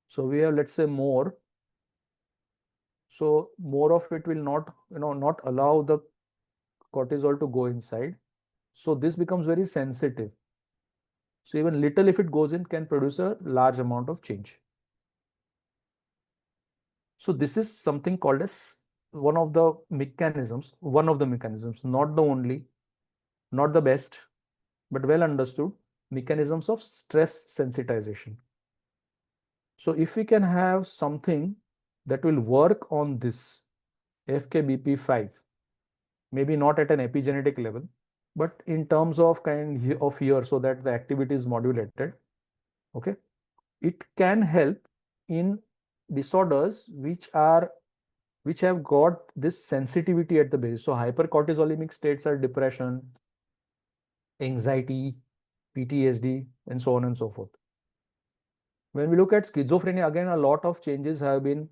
So we have, let's say, more. So more of it will not allow the cortisol to go inside. So this becomes very sensitive. So even little, if it goes in, can produce a large amount of change. So this is something called as one of the mechanisms, not the only, not the best, but well understood mechanisms of stress sensitization. So if we can have something that will work on this FKBP5, maybe not at an epigenetic level, but in terms of kind of here, so that the activity is modulated, okay, it can help in disorders which have got this sensitivity at the base. So hypercortisolemic states are depression, anxiety, PTSD, and so on and so forth. When we look at schizophrenia, again, a lot of changes have been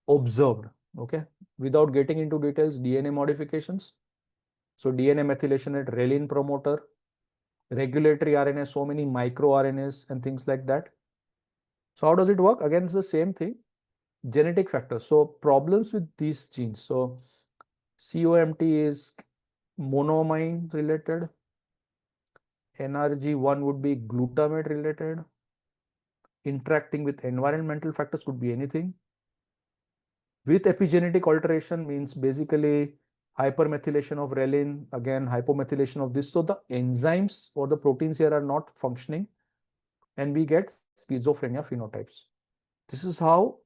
observed, okay, without getting into details. DNA modifications, so DNA methylation at renin promoter, regulatory RNA, so many micro RNAs and things like that. So how does it work? Again, it's the same thing, genetic factors. So problems with these genes. So COMT is monoamine related, NRG1 would be glutamate related, interacting with environmental factors could be anything. With epigenetic alteration means basically hypermethylation of renin, again hypomethylation of this. So the enzymes or the proteins here are not functioning, and we get schizophrenia phenotypes. This is how,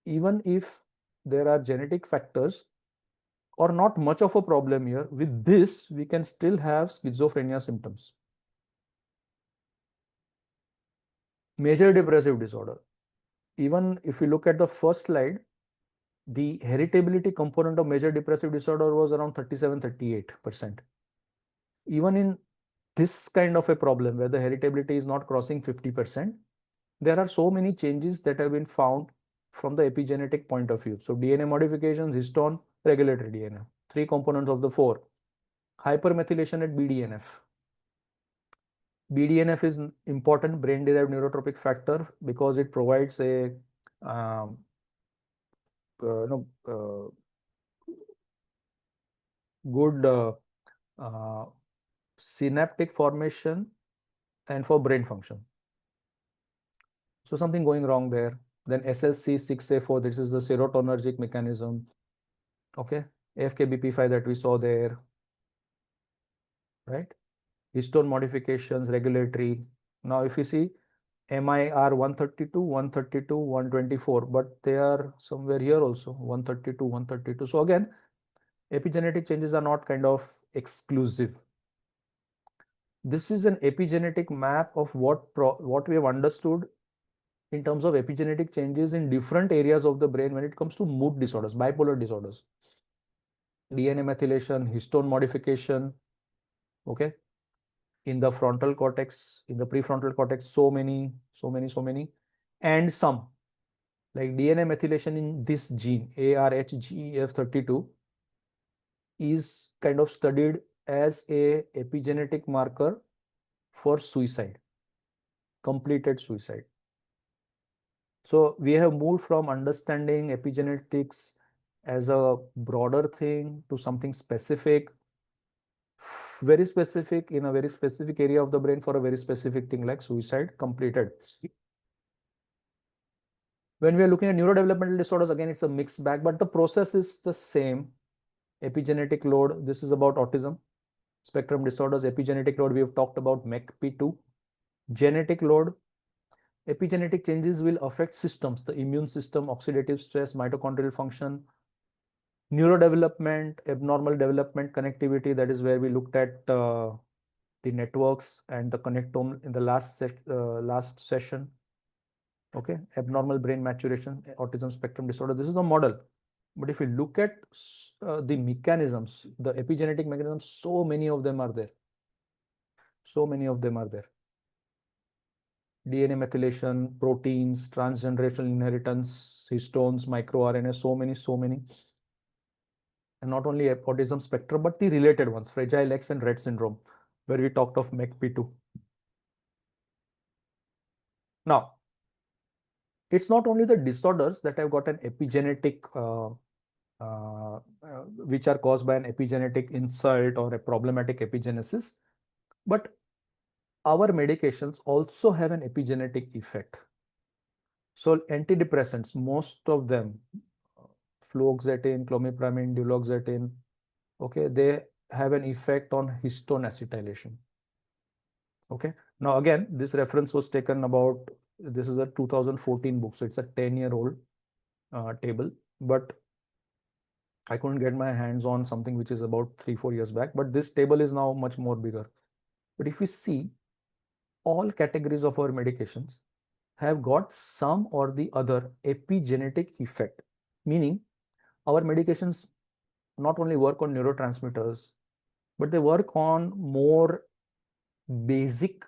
even if there are genetic factors or not much of a problem here, with this we can still have schizophrenia symptoms. Major depressive disorder. Even if you look at the first slide, the heritability component of major depressive disorder was around 37-38%. Even in this kind of a problem where the heritability is not crossing 50%, there are so many changes that have been found from the epigenetic point of view. So DNA modifications, histone, regulatory DNA, 3 components of the 4. Hypermethylation at BDNF. BDNF is an important brain-derived neurotropic factor because it provides a good synaptic formation and for brain function. So something going wrong there. Then SLC6A4, this is the serotonergic mechanism. Okay, FKBP5 that we saw there, right? Histone modifications, regulatory. Now, if you see MIR 132, 132, 124, but they are somewhere here also, 132, 132. So again, epigenetic changes are not kind of exclusive. This is an epigenetic map of what we have understood in terms of epigenetic changes in different areas of the brain when it comes to mood disorders, bipolar disorders, DNA methylation, histone modification, okay, in the frontal cortex, in the prefrontal cortex, so many, and some like DNA methylation in this gene, ARHGEF32, is kind of studied as a epigenetic marker for suicide, completed suicide. So we have moved from understanding epigenetics as a broader thing to something specific, very specific in a very specific area of the brain for a very specific thing like suicide completed. When we are looking at neurodevelopmental disorders, again, it's a mixed bag, but the process is the same. Epigenetic load, this is about autism spectrum disorders. Epigenetic load, we have talked about MECP2. Genetic load, epigenetic changes will affect systems, the immune system, oxidative stress, mitochondrial function, neurodevelopment, abnormal development, connectivity. That is where we looked at the networks and the connectome in the last session. Okay, abnormal brain maturation, autism spectrum disorder. This is the model. But if you look at the mechanisms, the epigenetic mechanisms, so many of them are there. So many of them are there. DNA methylation, proteins, transgenerational inheritance, histones, microRNA, so many. And not only autism spectrum, but the related ones, Fragile X and Rett syndrome, where we talked of MECP2. Now, it's not only the disorders that have got an epigenetic, which are caused by an epigenetic insult or a problematic epigenesis, but our medications also have an epigenetic effect. So antidepressants, most of them, fluoxetine, clomipramine, duloxetine, okay, they have an effect on histone acetylation. Okay, now again, this reference was taken about, this is a 2014 book, so it's a 10-year-old table, but I couldn't get my hands on something which is about 3-4 years back, but this table is now much more bigger. But if we see, all categories of our medications have got some or the other epigenetic effect, meaning our medications not only work on neurotransmitters, but they work on more basic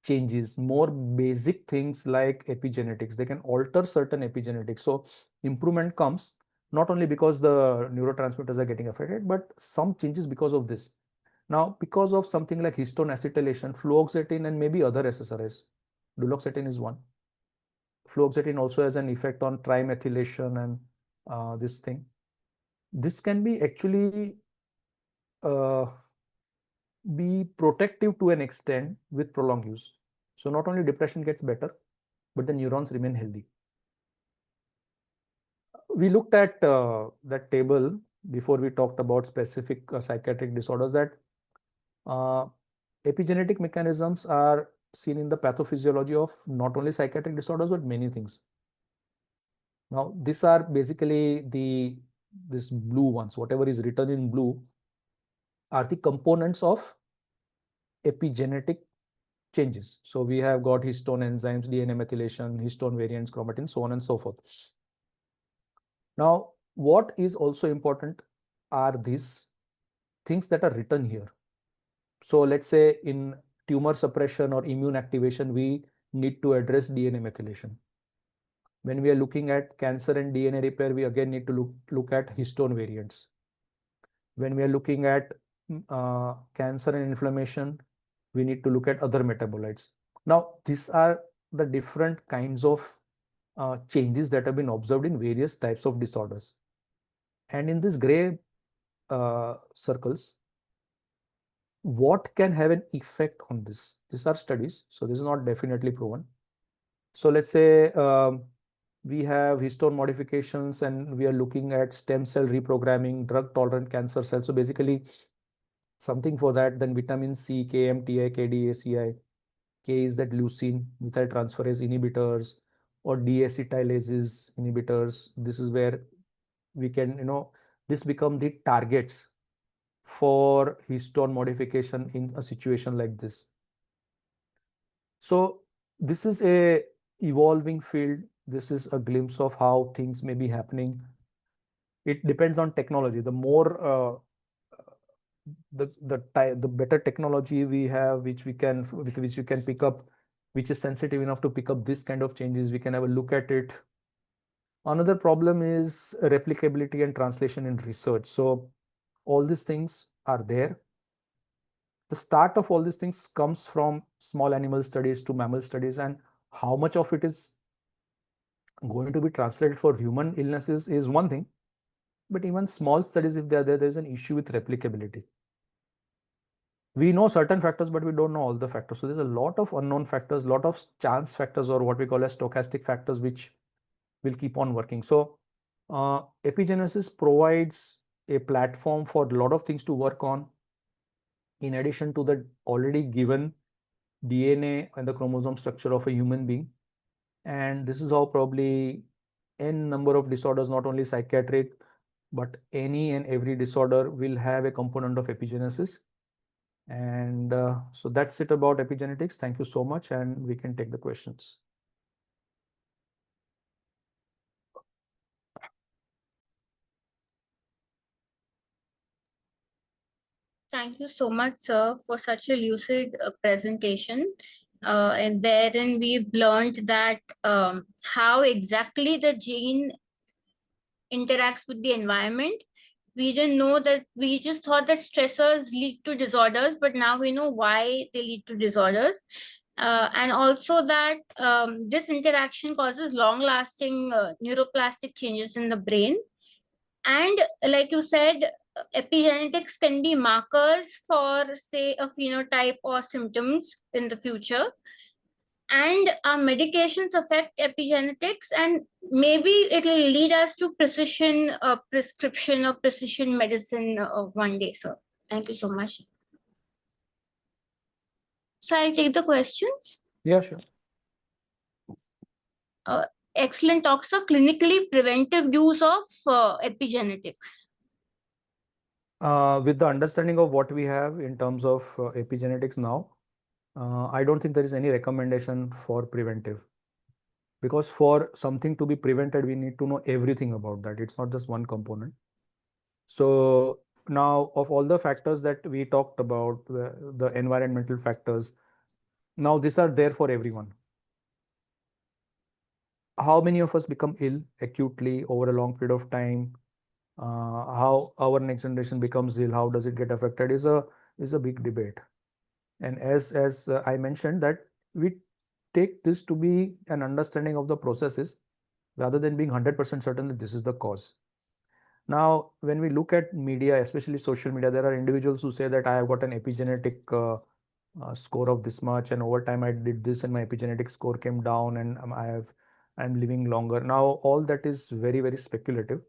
changes, more basic things like epigenetics. They can alter certain epigenetics. So improvement comes not only because the neurotransmitters are getting affected, but some changes because of this. Now, because of something like histone acetylation, fluoxetine and maybe other SSRIs, duloxetine is one. Fluoxetine also has an effect on trimethylation and this thing. This can be actually be protective to an extent with prolonged use. So not only depression gets better, but the neurons remain healthy. We looked at that table before we talked about specific psychiatric disorders, that epigenetic mechanisms are seen in the pathophysiology of not only psychiatric disorders, but many things. Now, these are basically these blue ones, whatever is written in blue are the components of epigenetic changes. So we have got histone enzymes, DNA methylation, histone variants, chromatin, so on and so forth. Now, what is also important are these things that are written here. So let's say in tumor suppression or immune activation, we need to address DNA methylation. When we are looking at cancer and DNA repair, we again need to look at histone variants. When we are looking at cancer and inflammation, we need to look at other metabolites. Now, these are the different kinds of changes that have been observed in various types of disorders. And in this gray circles, what can have an effect on this? These are studies, so this is not definitely proven. So let's say we have histone modifications and we are looking at stem cell reprogramming, drug tolerant cancer cells. So basically something for that, then vitamin C, KMTI, KDACI. K is that leucine, methyltransferase inhibitors or deacetylases inhibitors. This is where we can, this become the targets for histone modification in a situation like this. So this is a evolving field. This is a glimpse of how things may be happening. It depends on technology. The more the better technology we have, with which you can pick up, which is sensitive enough to pick up this kind of changes, we can have a look at it. Another problem is replicability and translation in research. So all these things are there. The start of all these things comes from small animal studies to mammal studies, and how much of it is going to be translated for human illnesses is one thing. But even small studies, if they are there, there's an issue with replicability. We know certain factors, but we don't know all the factors. So there's a lot of unknown factors, lot of chance factors, or what we call as stochastic factors, which will keep on working. So epigenesis provides a platform for a lot of things to work on, in addition to the already given DNA and the chromosome structure of a human being. And this is how probably n number of disorders, not only psychiatric, but any and every disorder will have a component of epigenesis. And so that's it about epigenetics. Thank you so much, and we can take the questions. Thank you so much, sir, for such a lucid presentation, and wherein we've learned that how exactly the gene interacts with the environment. We didn't know that, we just thought that stressors lead to disorders, but now we know why they lead to disorders. And also that this interaction causes long-lasting neuroplastic changes in the brain. And like you said, epigenetics can be markers for, say, a phenotype or symptoms in the future. And our medications affect epigenetics, and maybe it'll lead us to precision prescription or precision medicine one day, sir. Thank you so much. So I'll take the questions. Yeah, sure. Excellent talks of clinically preventive use of epigenetics. With the understanding of what we have in terms of epigenetics now, I don't think there is any recommendation for preventive, because for something to be prevented, we need to know everything about that. It's not just one component. So now, of all the factors that we talked about, the environmental factors, now these are there for everyone. How many of us become ill acutely over a long period of time? How our next generation becomes ill, how does it get affected, is a big debate. And as I mentioned, that we take this to be an understanding of the processes rather than being 100% certain that this is the cause. Now, when we look at media, especially social media, there are individuals who say that I have got an epigenetic score of this much, and over time I did this, and my epigenetic score came down, and I'm living longer. Now, all that is very, very speculative,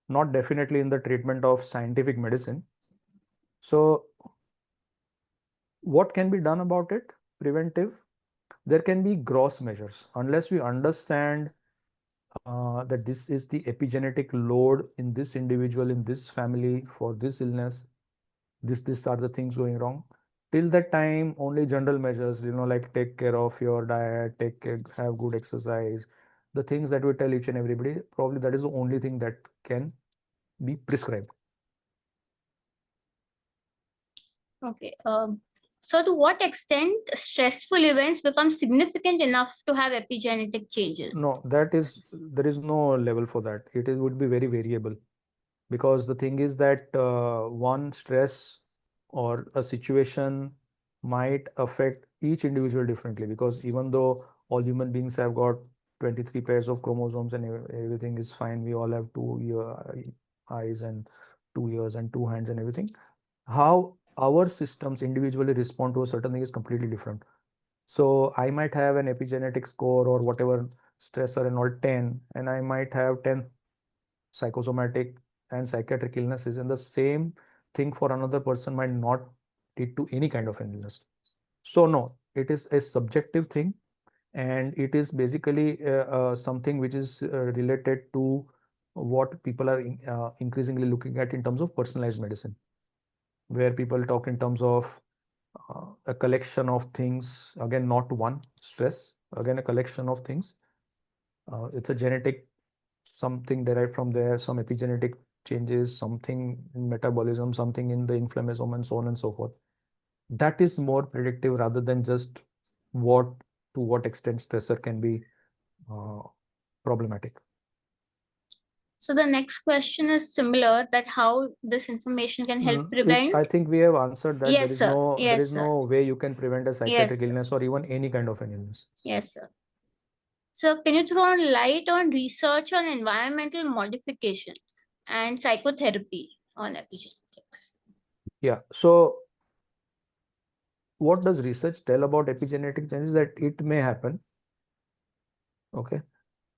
not definitely in the treatment of scientific medicine. So what can be done about it? Preventive. There can be gross measures. Unless we understand that this is the epigenetic load in this individual, in this family, for this illness, these are the things going wrong. Till that time, only general measures, like take care of your diet, have good exercise, the things that we tell each and everybody, probably that is the only thing that can be prescribed. Okay. So to what extent stressful events become significant enough to have epigenetic changes? No, there is no level for that. Would be very variable, because the thing is that one stress or a situation might affect each individual differently, because even though all human beings have got 23 pairs of chromosomes and everything is fine, we all have eyes and 2 ears and 2 hands and everything, how our systems individually respond to a certain thing is completely different. So I might have an epigenetic score or whatever stressor and all 10, and I might have 10 psychosomatic and psychiatric illnesses, and the same thing for another person might not lead to any kind of an illness. So no, it is a subjective thing, and it is basically something which is related to what people are increasingly looking at in terms of personalized medicine, where people talk in terms of a collection of things, again, not one stress, again, a collection of things. It's a genetic, something derived from there, some epigenetic changes, something in metabolism, something in the inflammasome, and so on and so forth. That is more predictive rather than just to what extent stressor can be problematic. So the next question is similar, that how this information can help prevent. I think we have answered that. Yes, there is sir. no Yes, there is sir. no way you can prevent a psychiatric Yes, illness or even any kind of an illness. Yes, sir. So can you throw light on research on environmental modifications and psychotherapy on epigenetics? Yeah. So what does research tell about epigenetic changes? That it may happen. Okay.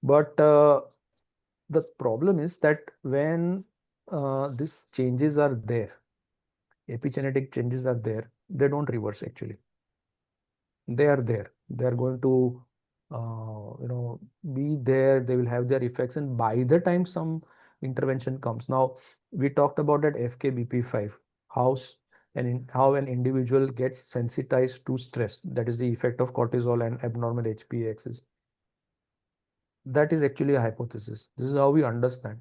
But the problem is that when these changes are there, epigenetic changes are there, they don't reverse actually. They are there. They are going to, be there. They will have their effects, and by the time some intervention comes. Now, we talked about that FKBP5, how an individual gets sensitized to stress. That is the effect of cortisol and abnormal HPA axis. That is actually a hypothesis. This is how we understand.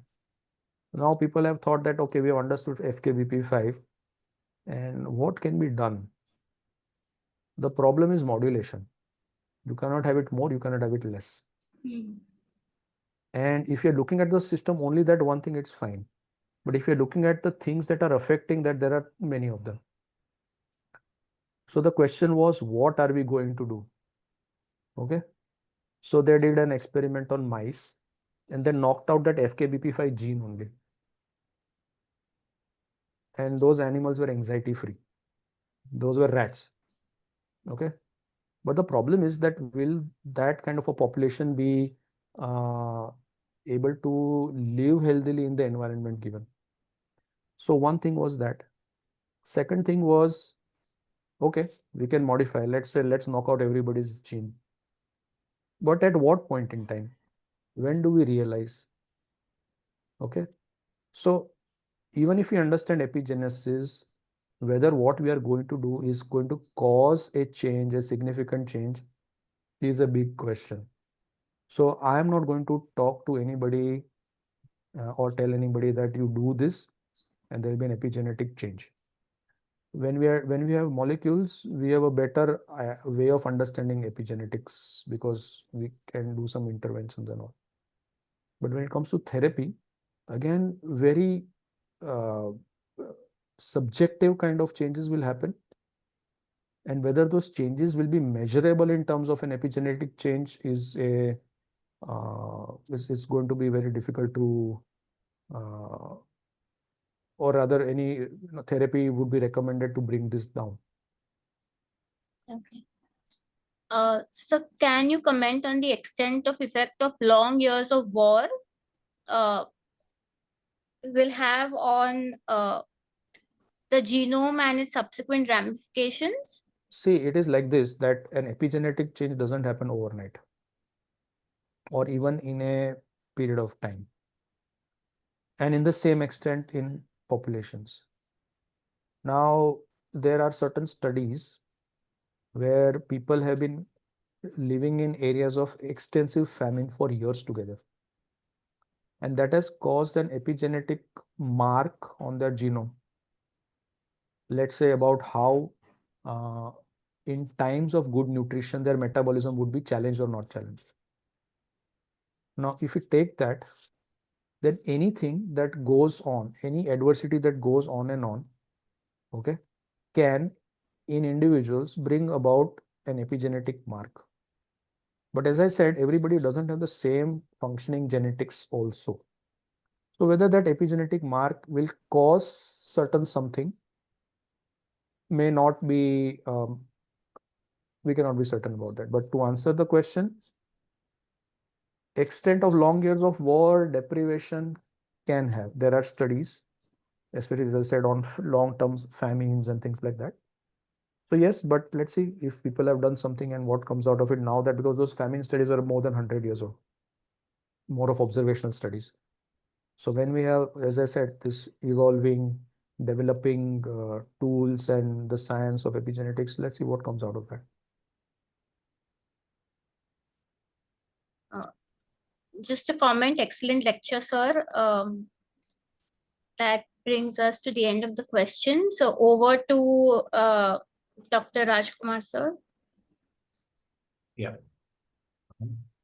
Now people have thought that, okay, we have understood FKBP5, and what can be done? The problem is modulation. You cannot have it more, you cannot have it less. And if you're looking at the system, only that one thing, it's fine. But if you're looking at the things that are affecting that, there are many of them. So the question was, what are we going to do? Okay. So they did an experiment on mice and they knocked out that FKBP5 gene only. And those animals were anxiety free. Those were rats. Okay. But the problem is that will that kind of a population be able to live healthily in the environment given? So one thing was that. Second thing was, okay, we can modify. Let's say, let's knock out everybody's gene. But at what point in time? When do we realize? Okay. So even if we understand epigenesis, whether what we are going to do is going to cause a change, a significant change, is a big question. So I am not going to talk to anybody or tell anybody that you do this and there will be an epigenetic change. When we have molecules, we have a better way of understanding epigenetics because we can do some interventions and all. But when it comes to therapy, again, very subjective kind of changes will happen. And whether those changes will be measurable in terms of an epigenetic change is going to be very difficult to, or rather any therapy would be recommended to bring this down. Okay. So can you comment on the extent of effect of long years of war will have on the genome and its subsequent ramifications? See, it is like this, that an epigenetic change doesn't happen overnight or even in a period of time, and in the same extent in populations. Now, there are certain studies where people have been living in areas of extensive famine for years together, and that has caused an epigenetic mark on their genome. Let's say about how in times of good nutrition, their metabolism would be challenged or not challenged. Now, if you take that, then anything that goes on, any adversity that goes on and on, okay, can in individuals bring about an epigenetic mark. But as I said, everybody doesn't have the same functioning genetics also. So whether that epigenetic mark will cause certain something may not be, we cannot be certain about that. But to answer the question, extent of long years of war, deprivation can have. There are studies, especially as I said, on long-term famines and things like that. So yes, but let's see if people have done something and what comes out of it now, that because those famine studies are more than 100 years old, more of observational studies. So when we have, as I said, this evolving, developing tools and the science of epigenetics, let's see what comes out of that. Just a comment, excellent lecture, sir. That brings us to the end of the question. So over to Dr. Rajkumar, sir. Yeah.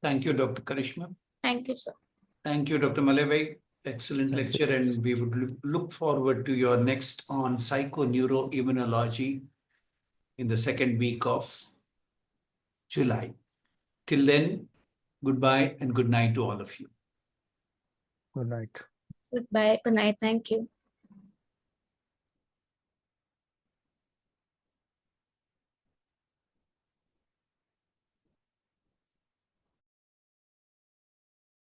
Thank you, Dr. Karishma. Thank you, sir. Thank you, Dr. Malay. Excellent lecture, and we would look forward to your next on psychoneuroimmunology in the second week of July. Till then, goodbye and good night to all of you. Good night. Goodbye. Good night. Thank you.